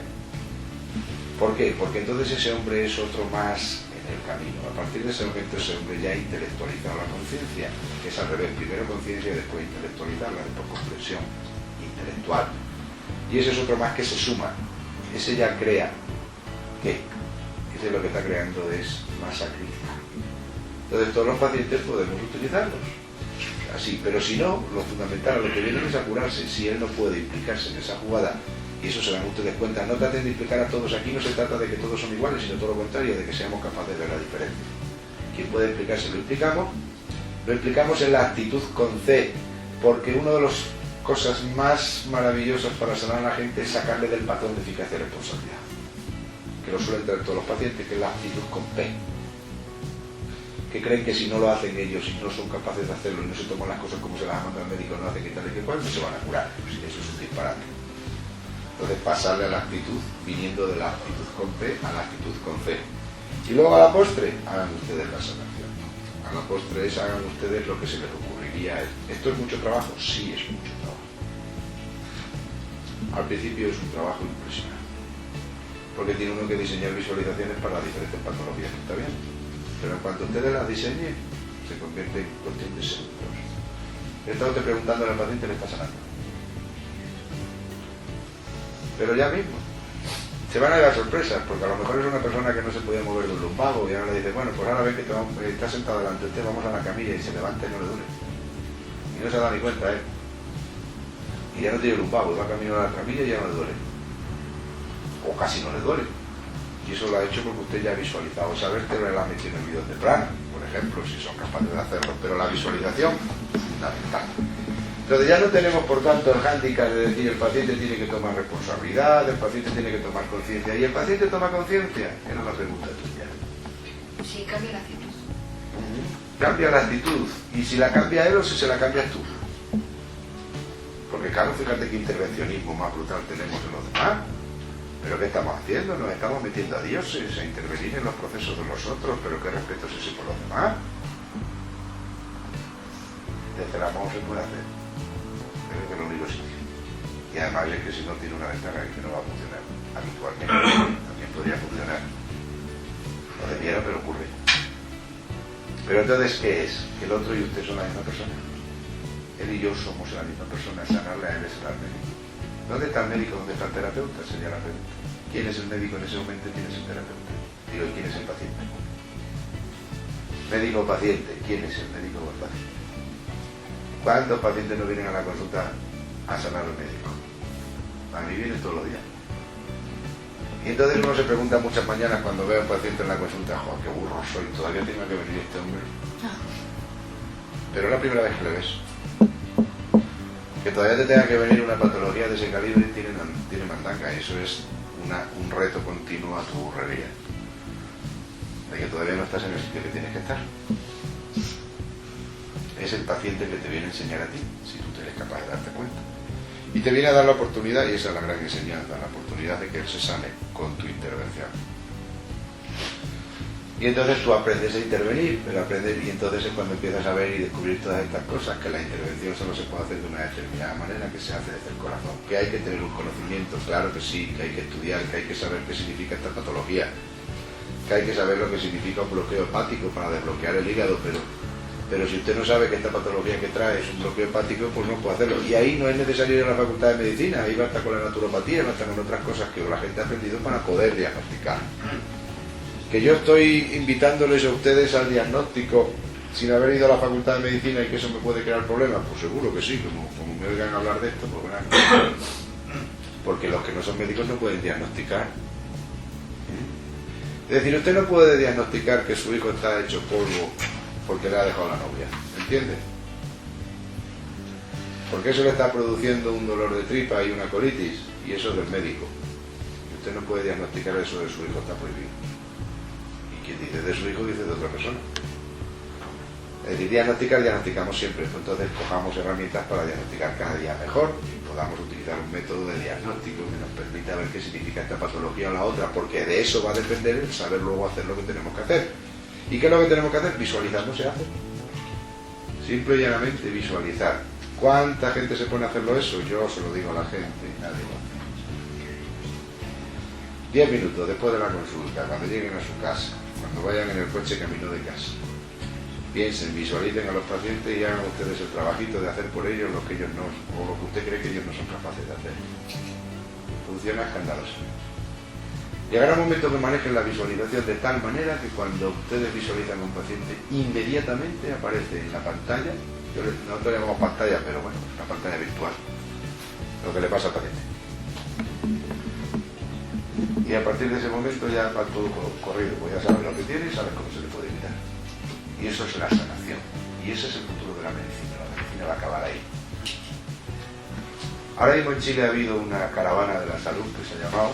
¿Por qué? Porque entonces ese hombre es otro más en el camino. A partir de ese momento ese hombre ya ha intelectualizado la conciencia, que es al revés, primero conciencia y después intelectualizarla, después comprensión intelectual. Y ese es otro más que se suma. Ese ya crea. ¿Qué? Ese lo que está creando es masa crítica. Entonces todos los pacientes podemos utilizarlos. Así, pero si no, lo fundamental, lo que viene es a curarse. Si él no puede implicarse en esa jugada, y eso se dan ustedes cuenta, no traten de implicar a todos. Aquí no se trata de que todos son iguales, sino todo lo contrario, de que seamos capaces de ver la diferencia. Quien puede implicarse lo implicamos en la actitud con C, porque una de las cosas más maravillosas para sanar a la gente es sacarle del patrón de eficacia y responsabilidad, que lo suelen tener todos los pacientes, que es la actitud con P. que creen que si no lo hacen ellos, si no son capaces de hacerlo y no se toman las cosas como se las manda el médico, no hacen que tal y que cual, no se van a curar. Pues eso es un disparate. Entonces pasarle a la actitud, viniendo de la actitud con P a la actitud con C. Y luego a la postre, hagan ustedes la sanación. A la postre es hagan ustedes lo que se les ocurriría. ¿Esto es mucho trabajo? Sí, es mucho trabajo. Al principio es un trabajo impresionante. Porque tiene uno que diseñar visualizaciones para las diferentes patologías, está bien. Pero en cuanto ustedes las diseñen, se convierte en cuestión de segundos. He estado preguntándole al paciente, le está sanando. Pero ya mismo. Se van a dar sorpresas, porque a lo mejor es una persona que no se podía mover de un lumbago y ahora le dice, bueno, pues ahora ven que está sentado delante de usted, vamos a la camilla y se levanta y no le duele. Y no se da ni cuenta, ¿eh? Y ya no tiene lumbago, va camino a la camilla y ya no le duele. O casi no le duele. Y eso lo ha hecho porque usted ya ha visualizado esa vértebra y la ha metido en el bidón de plano, por ejemplo, si son capaces de hacerlo. Pero la visualización es fundamental. Entonces ya no tenemos, por tanto, el hándicap de decir el paciente tiene que tomar responsabilidad, el paciente tiene que tomar conciencia. ¿Y el paciente toma conciencia? Era la pregunta tuya. Sí, cambia la actitud. Cambia la actitud. Y si la cambia él o si se la cambias tú. Porque claro, fíjate qué intervencionismo más brutal tenemos en los demás. ¿Pero qué estamos haciendo? Nos estamos metiendo a dioses, a intervenir en los procesos de los otros, pero qué respeto es ese por los demás. Desde el amor se puede hacer. Pero es que lo único sitio. Y además es que si no tiene una ventaja es que no va a funcionar. Habitualmente también podría funcionar. No debiera, pero ocurre. Pero entonces, ¿qué es? Que el otro y usted son la misma persona. Él y yo somos la misma persona. Sanarle a él es sanarle a mí. ¿Dónde está el médico? ¿Dónde está el terapeuta? Sería la pregunta. ¿Quién es el médico en ese momento? ¿Quién es el terapeuta? Digo, ¿quién es el paciente? Médico o paciente. ¿Quién es el médico o el paciente? ¿Cuántos pacientes no vienen a la consulta a sanar al médico? A mí vienen todos los días. Y entonces uno se pregunta muchas mañanas cuando ve a un paciente en la consulta, ¡joder, qué burro soy! Todavía tengo que venir este hombre. Pero es la primera vez que le ves. Que todavía te tenga que venir una patología de ese calibre tiene mandanga. Eso es un reto continuo a tu burrería. De que todavía no estás en el sitio que tienes que estar. Es el paciente que te viene a enseñar a ti, si tú eres capaz de darte cuenta. Y te viene a dar la oportunidad, y esa es la gran enseñanza, la oportunidad de que él se sane con tu intervención. Y entonces tú aprendes a intervenir, pero aprendes, y entonces es cuando empiezas a ver y descubrir todas estas cosas, que la intervención solo se puede hacer de una determinada manera, que se hace desde el corazón, que hay que tener un conocimiento, claro que sí, que hay que estudiar, que hay que saber qué significa esta patología, que hay que saber lo que significa un bloqueo hepático para desbloquear el hígado, pero si usted no sabe que esta patología que trae es un bloqueo hepático, pues no puede hacerlo. Y ahí no es necesario ir a la facultad de medicina, ahí basta con la naturopatía, basta con otras cosas que la gente ha aprendido para poder diagnosticar. Que yo estoy invitándoles a ustedes al diagnóstico sin haber ido a la facultad de medicina y que eso me puede crear problemas, pues seguro que sí, como me oigan hablar de esto, pues bueno, porque los que no son médicos no pueden diagnosticar. Es decir, usted no puede diagnosticar que su hijo está hecho polvo porque le ha dejado la novia, ¿entiende? Porque eso le está produciendo un dolor de tripa y una colitis, y eso es del médico. Y usted no puede diagnosticar eso de su hijo, está prohibido. Quien dice de su hijo dice de otra persona. Es decir, diagnosticamos siempre, pues entonces cojamos herramientas para diagnosticar cada día mejor y podamos utilizar un método de diagnóstico que nos permita ver qué significa esta patología o la otra, porque de eso va a depender el saber luego hacer lo que tenemos que hacer. ¿Y qué es lo que tenemos que hacer? Visualizar no se hace. Simple y llanamente visualizar. ¿Cuánta gente se pone a hacerlo eso? Yo se lo digo a la gente, nadie lo hace. 10 minutos después de la consulta, cuando lleguen a su casa, cuando vayan en el coche camino de casa, piensen, visualicen a los pacientes y hagan ustedes el trabajito de hacer por ellos lo que ellos no, o lo que usted cree que ellos no son capaces de hacer. Funciona escandalosamente. Llegará un momento que manejen la visualización de tal manera que cuando ustedes visualizan a un paciente, inmediatamente aparece en la pantalla, nosotros llamamos pantalla, pero bueno, es una pantalla virtual, lo que le pasa al paciente. Y a partir de ese momento ya va todo corrido, pues ya sabes lo que tiene y sabes cómo se le puede evitar. Y eso es la sanación. Y ese es el futuro de la medicina. La medicina va a acabar ahí. Ahora mismo en Chile ha habido una caravana de la salud que se ha llamado,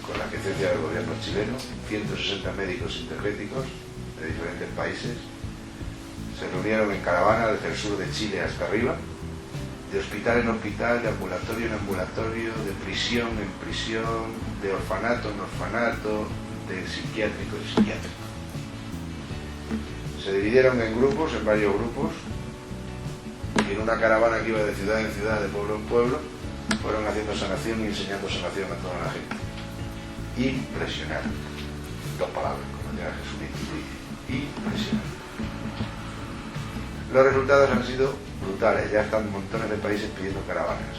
con la aquiescencia del gobierno chileno, 160 médicos sintergéticos de diferentes países, Se reunieron en caravana desde el sur de Chile hasta arriba, de hospital en hospital, de ambulatorio en ambulatorio, de prisión en prisión, de orfanato en orfanato, de psiquiátrico en psiquiátrico. Se dividieron en grupos, en varios grupos, y en una caravana que iba de ciudad en ciudad, de pueblo en pueblo, fueron haciendo sanación y enseñando sanación a toda la gente. Impresionante. Dos palabras, como decía Jesucristo. Impresionante. Los resultados han sido brutales. Ya están montones de países pidiendo caravanas.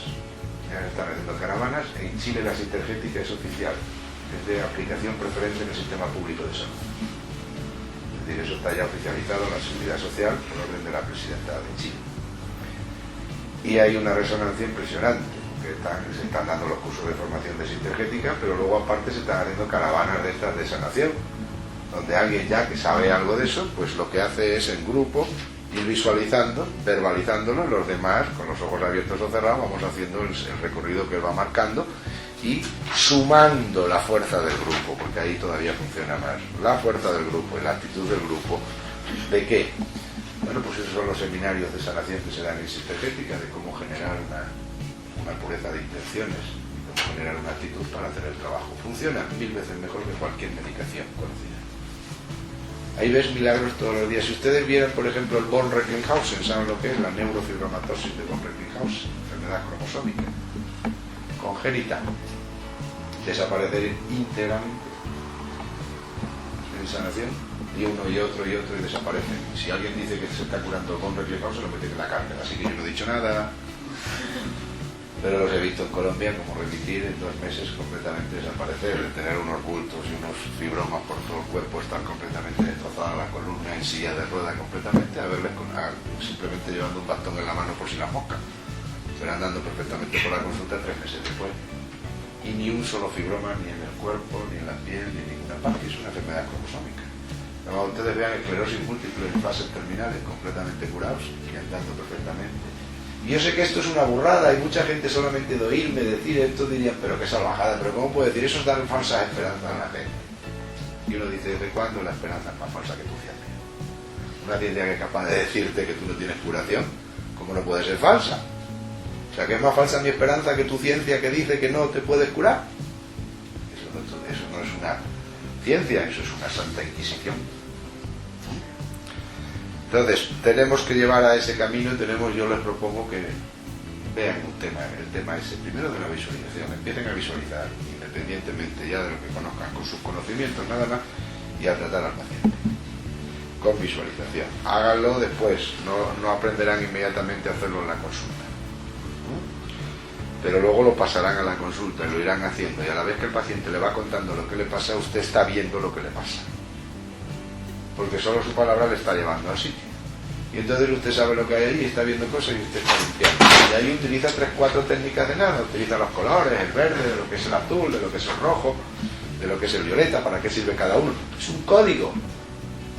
Ya se están haciendo caravanas. En Chile la Sintergética es oficial. Es de aplicación preferente en el sistema público de salud. Es decir, eso está ya oficializado en la Seguridad Social por orden de la presidenta de Chile. Y hay una resonancia impresionante, que se están dando los cursos de formación de Sintergética, pero luego aparte se están haciendo caravanas de estas de sanación, donde alguien ya que sabe algo de eso, pues lo que hace es en grupo ir visualizando, verbalizándolo, los demás con los ojos abiertos o cerrados vamos haciendo el recorrido que él va marcando y sumando la fuerza del grupo, porque ahí todavía funciona más la fuerza del grupo y la actitud del grupo. ¿De qué? Bueno, pues esos son los seminarios de sanación que se dan en Sintergética, de cómo generar una pureza de intenciones, cómo generar una actitud para hacer el trabajo. Funciona 1000 veces mejor que cualquier medicación conocida. Ahí ves milagros todos los días. Si ustedes vieran, por ejemplo, el von Recklinghausen, ¿saben lo que es? La neurofibromatosis de von Recklinghausen, enfermedad cromosómica, congénita, desaparecer íntegramente en sanación, y uno y otro y desaparecen. Si alguien dice que se está curando con Recklinghausen, lo meten en la cárcel, así que yo no he dicho nada, pero los he visto en Colombia como remitir en 2 meses completamente desaparecer, de tener unos bultos y unos fibromas por todo el cuerpo, estar completamente destrozada la columna, en silla de rueda completamente, a verles simplemente llevando un bastón en la mano por si las moscas, pero andando perfectamente por la consulta 3 meses después, y ni un solo fibroma ni en el cuerpo, ni en la piel, ni en ninguna parte. Es una enfermedad cromosómica. Cuando ustedes vean esclerosis múltiple en fases terminales completamente curados y andando perfectamente. Y yo sé que esto es una burrada y mucha gente solamente de oírme decir esto dirían, pero qué salvajada, pero ¿cómo puede decir? Eso es dar falsas esperanzas a la gente. Y uno dice, ¿desde cuándo la esperanza es más falsa que tu ciencia? Una ciencia que es capaz de decirte que tú no tienes curación, ¿cómo no puede ser falsa? O sea, que es más falsa mi esperanza que tu ciencia que dice que no te puedes curar. Eso no es una ciencia, eso es una santa inquisición. Entonces, tenemos que llevar a ese camino y yo les propongo que vean el tema ese, primero de la visualización, empiecen a visualizar, independientemente ya de lo que conozcan, con sus conocimientos nada más, y a tratar al paciente, con visualización. Háganlo después, no aprenderán inmediatamente a hacerlo en la consulta, pero luego lo pasarán a la consulta y lo irán haciendo, y a la vez que el paciente le va contando lo que le pasa, usted está viendo lo que le pasa, porque solo su palabra le está llevando al sitio. Y entonces usted sabe lo que hay ahí, está viendo cosas y usted está limpiando. Y ahí utiliza 3 o 4 técnicas de nada, utiliza los colores, el verde, de lo que es el azul, de lo que es el rojo, de lo que es el violeta, para qué sirve cada uno. Es un código.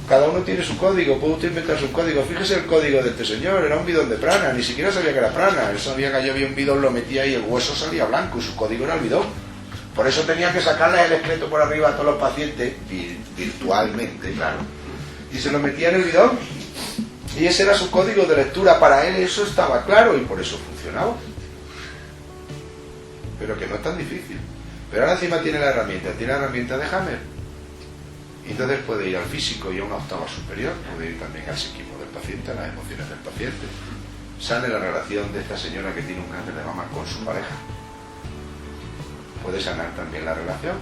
Cada uno tiene su código, puede usted inventar su código. Fíjese el código de este señor, era un bidón de prana, ni siquiera sabía que era prana. Él sabía que yo había un bidón, lo metía y el hueso salía blanco y su código era el bidón. Por eso tenía que sacarle el excreto por arriba a todos los pacientes, virtualmente, claro. Y se lo metía en el bidón. Y ese era su código de lectura. Para él eso estaba claro y por eso funcionaba. Pero que no es tan difícil. Pero ahora encima tiene la herramienta de Hammer. Y entonces puede ir al físico y a una octava superior, puede ir también al psiquismo del paciente, a las emociones del paciente. Sane la relación de esta señora que tiene un cáncer de mama con su pareja. Puede sanar también la relación.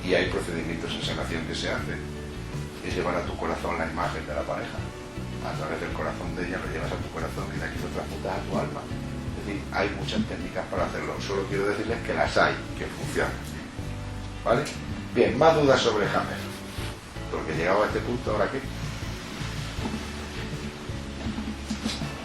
Y hay procedimientos en sanación que se hacen. Es llevar a tu corazón la imagen de la pareja. A través del corazón de ella lo llevas a tu corazón y de aquí lo transmutas a tu alma. Es decir, hay muchas técnicas para hacerlo. Solo quiero decirles que las hay, que funcionan. ¿Vale? Bien, más dudas sobre Hammer. Porque llegado a este punto, ¿ahora qué?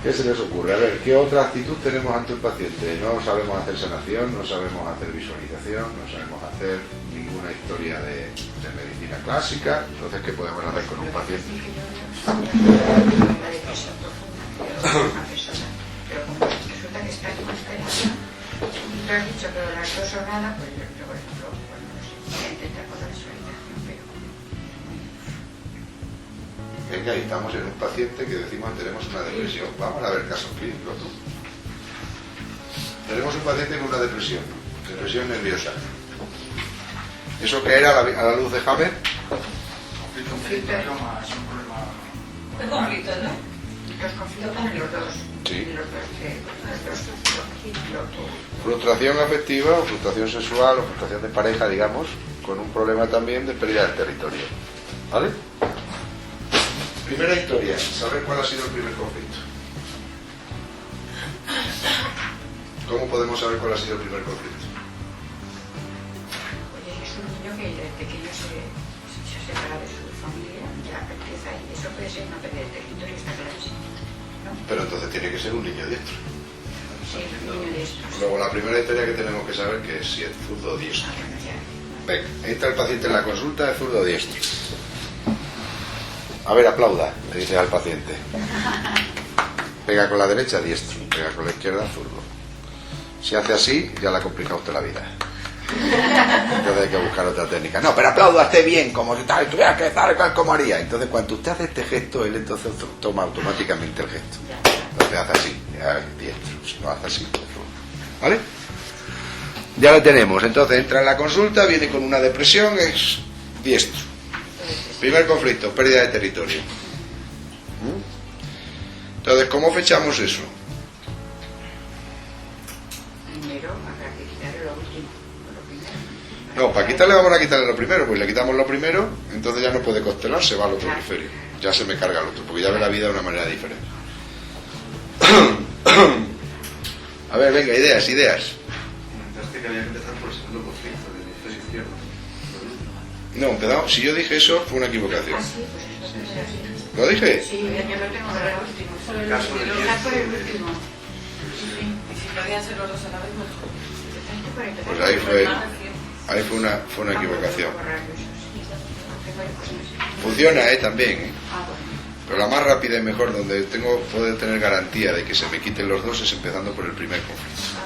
¿Qué se les ocurre? A ver, ¿qué otra actitud tenemos ante el paciente? No sabemos hacer sanación, no sabemos hacer visualización, no sabemos hacer ninguna historia de medicina clásica. Entonces, ¿qué podemos hacer con un paciente? Una depresión profunda de una persona, pero como resulta que está con esperanza, tú has dicho que las dos o nada, pues yo, por ejemplo, pues no sé, voy a intentar con la visualización, pero... Venga, ahí estamos en un paciente que decimos que tenemos una depresión. Vamos a ver casos clínicos. Tenemos un paciente con una depresión nerviosa. ¿Eso qué era a la luz de Haber? Conflicto es un problema. ¿Qué conflicto, no? Los conflictos con los dos. Sí. Los dos. Frustración afectiva o frustración sexual o frustración de pareja, digamos, con un problema también de pérdida del territorio. ¿Vale? Primera historia, saber cuál ha sido el primer conflicto. ¿Cómo podemos saber cuál ha sido el primer conflicto? Oye, es un niño que desde pequeño se separa de su familia, ya empieza ahí. Eso puede ser una pérdida de territorio, está clarísimo. ¿No? Pero entonces tiene que ser un niño diestro. Sí, un niño de estos. Luego la primera historia que tenemos que saber que es si es zurdo o diestro. Ah, bueno, ya. Venga, ahí está el paciente en la consulta de zurdo o diestro. A ver, aplauda, le dice al paciente. Pega con la derecha, diestro. Pega con la izquierda, zurdo. Si hace así, ya le ha complicado usted la vida. Entonces hay que buscar otra técnica. No, pero aplauda esté bien, como si tuviera que estar como haría. Entonces cuando usted hace este gesto, él entonces toma automáticamente el gesto. Entonces hace así, ya es diestro. Si no hace así, zurdo. ¿Vale? Ya lo tenemos. Entonces entra en la consulta, viene con una depresión, es diestro. Primer conflicto, pérdida de territorio. Entonces, ¿cómo fechamos eso? Primero habrá que quitarle lo último, lo primero. No, para quitarle vamos a quitarle lo primero, pues le quitamos lo primero, entonces ya no puede constelar, se va al otro hemisferio. Ya se me carga el otro, porque ya ve la vida de una manera diferente. A ver, venga, ideas. Comentaste que había que empezar por el segundo conflicto del hemisferio izquierdo. No, empezamos. Si yo dije eso, fue una equivocación. Ah, sí, pues eso puede ser así. ¿Lo dije? Sí, yo lo tengo para el último. Solo el Caso último. de Lo saco el último. Y si podían ser los dos a la vez, mejor. Pues ahí fue una equivocación. Funciona, también, Ah, bueno. Pero la más rápida y mejor, donde puedo tener garantía de que se me quiten los dos, es empezando por el primer conflicto.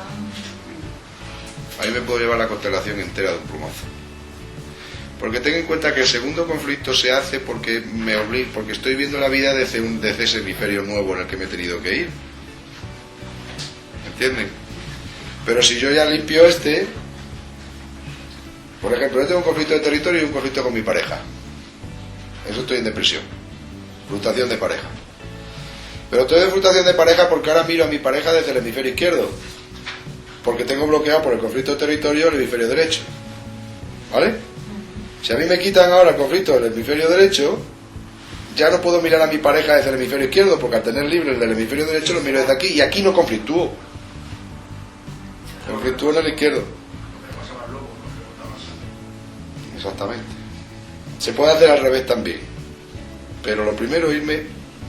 Ahí me puedo llevar la constelación entera de un plumazo. Porque ten en cuenta que el segundo conflicto se hace porque porque estoy viendo la vida desde ese hemisferio nuevo en el que me he tenido que ir. ¿Entienden? Pero si yo ya limpio por ejemplo, yo tengo un conflicto de territorio y un conflicto con mi pareja. Eso estoy en depresión. Frustración de pareja. Pero estoy en frustración de pareja porque ahora miro a mi pareja desde el hemisferio izquierdo. Porque tengo bloqueado por el conflicto de territorio el hemisferio derecho. ¿Vale? Si a mí me quitan ahora el conflicto del hemisferio derecho, ya no puedo mirar a mi pareja desde el hemisferio izquierdo, porque al tener libre el del hemisferio derecho lo miro desde aquí, y aquí no conflictúo. Conflictúo en el izquierdo. Exactamente. Se puede hacer al revés también. Pero lo primero,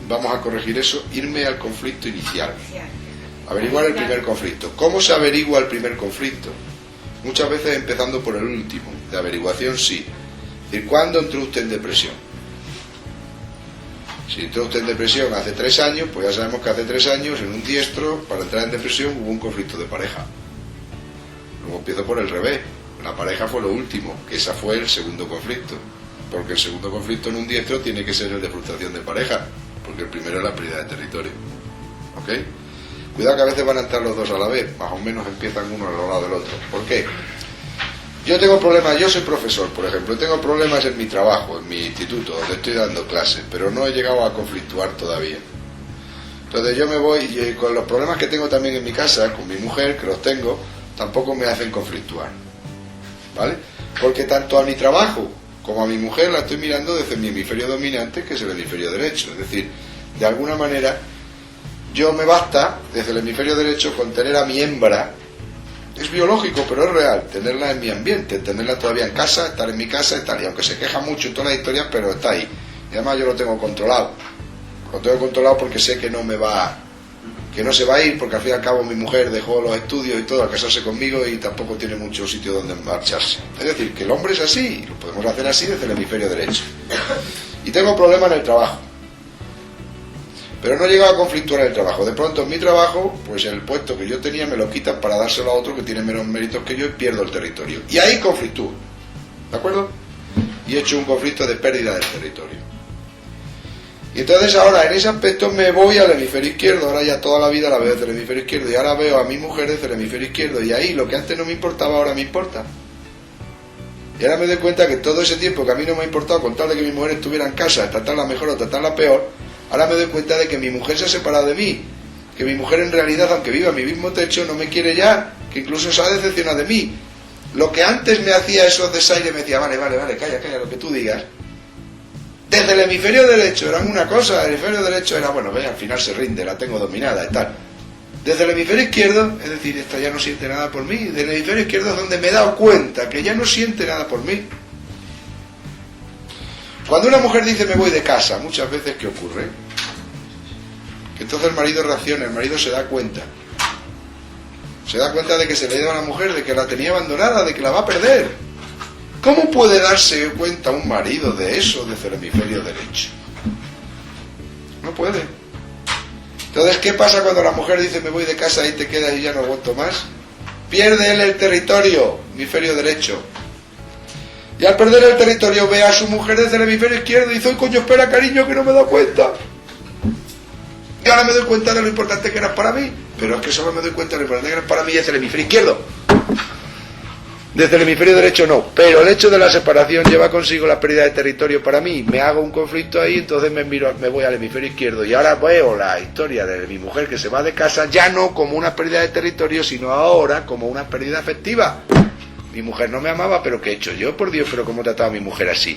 vamos a corregir eso, irme al conflicto inicial. Averiguar el primer conflicto. ¿Cómo se averigua el primer conflicto? Muchas veces empezando por el último. De averiguación, sí. Es decir, ¿cuándo entró usted en depresión? Si entró usted en depresión hace 3 años, pues ya sabemos que hace 3 años, en un diestro, para entrar en depresión hubo un conflicto de pareja. Luego empiezo por el revés. La pareja fue lo último, que esa fue el segundo conflicto. Porque el segundo conflicto en un diestro tiene que ser el de frustración de pareja, porque el primero es la pérdida de territorio. ¿Ok? Cuidado que a veces van a entrar los dos a la vez, más o menos empiezan uno al lado del otro. ¿Por qué? Yo tengo problemas, yo soy profesor, por ejemplo, tengo problemas en mi trabajo, en mi instituto, donde estoy dando clases, pero no he llegado a conflictuar todavía. Entonces yo me voy, y con los problemas que tengo también en mi casa, con mi mujer, que los tengo, tampoco me hacen conflictuar. ¿Vale? Porque tanto a mi trabajo como a mi mujer la estoy mirando desde mi hemisferio dominante, que es el hemisferio derecho. Es decir, de alguna manera, yo me basta, desde el hemisferio derecho, con tener a mi hembra. Es biológico, pero es real, tenerla en mi ambiente, tenerla todavía en casa, estar en mi casa, estar, y aunque se queja mucho en todas las historias, pero está ahí. Y además yo lo tengo controlado. Lo tengo controlado porque sé que no se va a ir, porque al fin y al cabo mi mujer dejó los estudios y todo al casarse conmigo y tampoco tiene mucho sitio donde marcharse. Es decir, que el hombre es así, lo podemos hacer así desde el hemisferio derecho. Y tengo problemas en el trabajo. Pero no he llegado a conflictuar en el trabajo. De pronto en mi trabajo, pues el puesto que yo tenía me lo quitan para dárselo a otro que tiene menos méritos que yo y pierdo el territorio. Y ahí conflictúo. ¿De acuerdo? Y he hecho un conflicto de pérdida del territorio. Y Y entonces ahora en ese aspecto me voy al hemisferio izquierdo, ahora ya toda la vida la veo desde el hemisferio izquierdo y ahora veo a mi mujer desde el hemisferio izquierdo y ahí lo que antes no me importaba ahora me importa. Y ahora me doy cuenta que todo ese tiempo que a mí no me ha importado con tal de que mi mujer estuviera en casa, tratarla mejor o tratarla peor, ahora me doy cuenta de que mi mujer se ha separado de mí, que mi mujer en realidad, aunque viva en mi mismo techo, no me quiere ya, que incluso se ha decepcionado de mí. Lo que antes me hacía esos desaires, me decía, vale, calla, lo que tú digas. Desde el hemisferio derecho eran una cosa, el hemisferio derecho era, bueno, ve, al final se rinde, la tengo dominada y tal. Desde el hemisferio izquierdo, es decir, esta ya no siente nada por mí, desde el hemisferio izquierdo es donde me he dado cuenta que ya no siente nada por mí. Cuando una mujer dice me voy de casa, muchas veces, ¿qué ocurre? Que entonces el marido reacciona, el marido se da cuenta. Se da cuenta de que se le ha ido a la mujer, de que la tenía abandonada, de que la va a perder. ¿Cómo puede darse cuenta un marido de eso desde el hemisferio derecho? No puede. Entonces, ¿qué pasa cuando la mujer dice me voy de casa y te quedas y ya no aguanto más? Pierde él el territorio, hemisferio derecho. Y al perder el territorio ve a su mujer desde el hemisferio izquierdo y dice, coño, espera, cariño, que no me he dado cuenta. Y ahora me doy cuenta de lo importante que eras para mí. Pero es que solo me doy cuenta de lo importante que eras para mí desde el hemisferio izquierdo. Desde el hemisferio derecho no, pero el hecho de la separación lleva consigo la pérdida de territorio para mí. Me hago un conflicto ahí, entonces me voy al hemisferio izquierdo y ahora veo la historia de mi mujer que se va de casa ya no como una pérdida de territorio, sino ahora como una pérdida afectiva. Mi mujer no me amaba, pero ¿qué he hecho yo? Por Dios, pero ¿cómo he tratado a mi mujer así?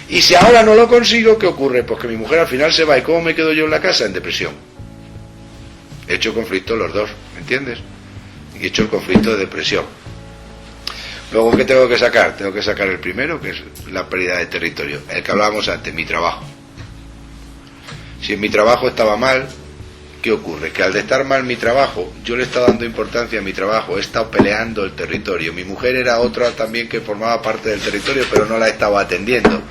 Y si ahora no lo consigo, ¿qué ocurre? Pues que mi mujer al final se va y ¿cómo me quedo yo en la casa? En depresión. He hecho conflicto los dos, ¿me entiendes? Y he hecho el conflicto de depresión. Luego, ¿qué tengo que sacar? Tengo que sacar el primero, que es la pérdida de territorio. El que hablábamos antes, mi trabajo. Si en mi trabajo estaba mal, ¿qué ocurre? Que al de estar mal mi trabajo, yo le he estado dando importancia a mi trabajo, he estado peleando el territorio. Mi mujer era otra también que formaba parte del territorio, pero no la estaba atendiendo.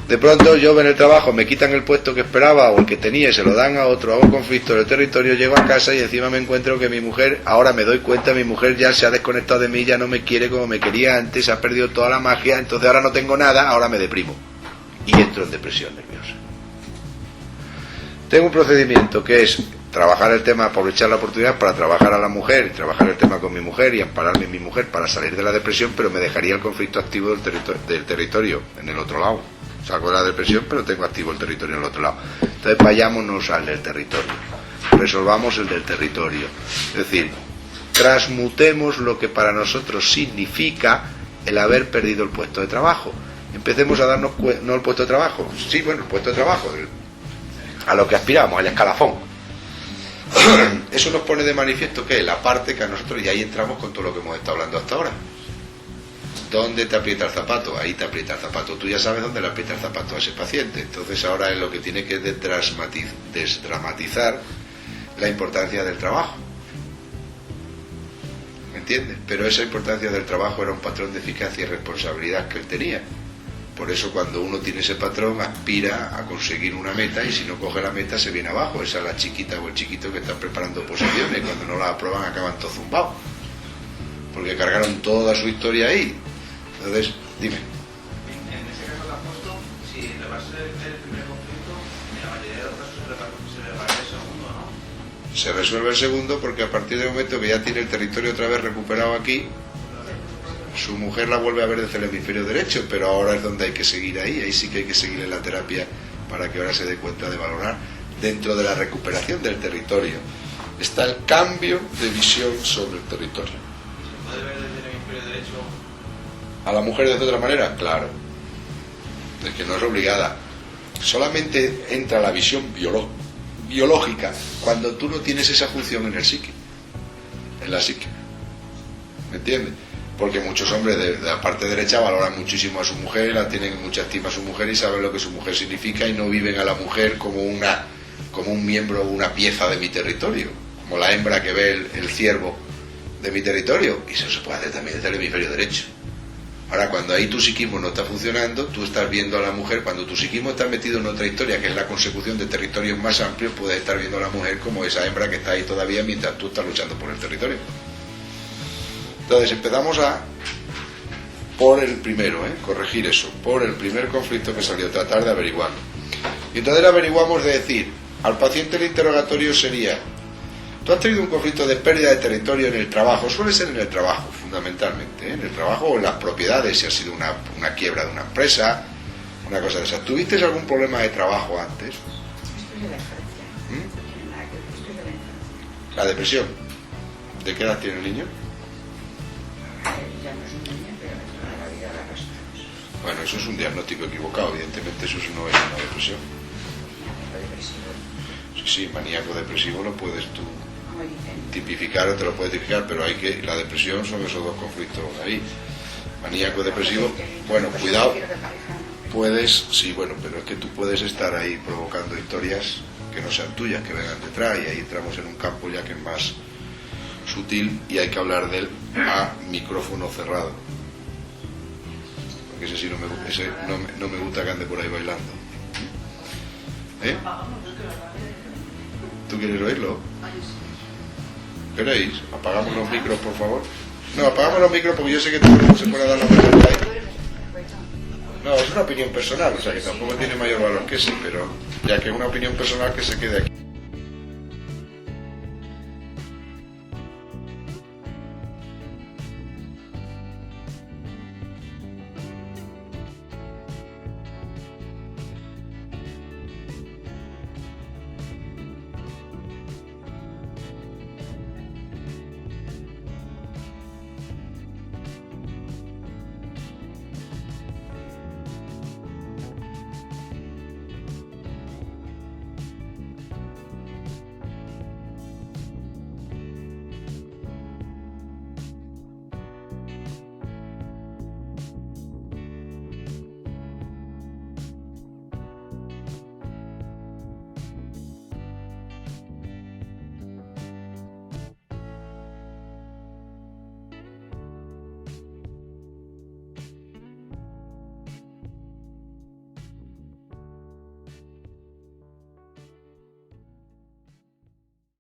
De pronto yo en el trabajo me quitan el puesto que esperaba o el que tenía y se lo dan a otro, hago un conflicto en el territorio, llego a casa y encima me encuentro que mi mujer, ahora me doy cuenta, mi mujer ya se ha desconectado de mí, ya no me quiere como me quería antes, ha perdido toda la magia, entonces ahora no tengo nada, ahora me deprimo y entro en depresión nerviosa. Tengo un procedimiento que es trabajar el tema, aprovechar la oportunidad para trabajar a la mujer, trabajar el tema con mi mujer y ampararme en mi mujer para salir de la depresión, pero me dejaría el conflicto activo del territorio en el otro lado. Salgo de la depresión, pero tengo activo el territorio en el otro lado. Entonces vayámonos al del territorio. Resolvamos el del territorio. Es decir, transmutemos lo que para nosotros significa el haber perdido el puesto de trabajo. Empecemos a darnos cuenta, no el puesto de trabajo, sí, bueno, el puesto de trabajo, a lo que aspiramos, el escalafón. Eso nos pone de manifiesto que la parte que a nosotros, y ahí entramos con todo lo que hemos estado hablando hasta ahora. ¿Dónde te aprieta el zapato? Ahí te aprieta el zapato. Tú ya sabes dónde le aprieta el zapato a ese paciente. Entonces ahora es lo que tiene que desdramatizar la importancia del trabajo. ¿Me entiendes? Pero esa importancia del trabajo era un patrón de eficacia y responsabilidad que él tenía. Por eso cuando uno tiene ese patrón aspira a conseguir una meta y si no coge la meta se viene abajo. Esa es la chiquita o el chiquito que están preparando posiciones. Cuando no la aprueban acaban todos zumbados. Porque cargaron toda su historia ahí. Entonces, dime. En ese caso que has puesto, si le vas a hacer el primer conflicto, en la mayoría de los casos se le va el segundo, ¿no? Se resuelve el segundo porque a partir del momento que ya tiene el territorio otra vez recuperado aquí, su mujer la vuelve a ver desde el hemisferio derecho, pero ahora es donde hay que seguir ahí sí que hay que seguir en la terapia para que ahora se dé cuenta de valorar dentro de la recuperación del territorio. Está el cambio de visión sobre el territorio. ¿Se puede ver desde el hemisferio derecho? ¿A la mujer de otra manera? Claro. Es que no es obligada. Solamente entra la visión biológica cuando tú no tienes esa función en el psique. En la psique. ¿Me entiendes? Porque muchos hombres de la parte derecha valoran muchísimo a su mujer, la tienen mucha estima a su mujer y saben lo que su mujer significa y no viven a la mujer como un miembro o una pieza de mi territorio. Como la hembra que ve el ciervo de mi territorio. Y eso se puede hacer también desde el hemisferio derecho. Ahora, cuando ahí tu psiquismo no está funcionando, tú estás viendo a la mujer, cuando tu psiquismo está metido en otra historia, que es la consecución de territorios más amplios, puedes estar viendo a la mujer como esa hembra que está ahí todavía mientras tú estás luchando por el territorio. Entonces empezamos por el primero, corregir eso, por el primer conflicto que salió, tratar de averiguarlo. Y entonces averiguamos de decir, al paciente el interrogatorio sería: ¿tú has tenido un conflicto de pérdida de territorio en el trabajo? Suele ser en el trabajo, fundamentalmente, ¿eh? En el trabajo o en las propiedades, si ha sido una quiebra de una empresa, una cosa de esa. ¿Tuviste algún problema de trabajo antes? Esto es de la infancia. ¿Mm? No tiene nada que ver, esto es de la infancia. La depresión. ¿De qué edad tiene el niño? Ya no es un niño, pero toda la vida la arrastramos. Bueno, eso es un diagnóstico equivocado, evidentemente eso no es una depresión. Maníaco depresivo, Sí, sí, maníaco depresivo lo puedes tú como dicen. tipificar o te lo puedes tipificar, pero hay que, la depresión son esos dos conflictos ahí. Maníaco depresivo, bueno, cuidado, puedes, sí, bueno, pero es que tú puedes estar ahí provocando historias que no sean tuyas, que vengan detrás, y ahí entramos en un campo ya que es más sutil y hay que hablar de él a micrófono cerrado. Porque ese sí no me gusta que ande por ahí bailando. ¿Eh? ¿Tú quieres oírlo? ¿Queréis? Apagamos los micros, por favor. No, apagamos los micros porque yo sé que todo el mundo se puede dar la vuelta ahí. No, es una opinión personal, o sea que tampoco tiene mayor valor que ese, pero ya que es una opinión personal, que se quede aquí.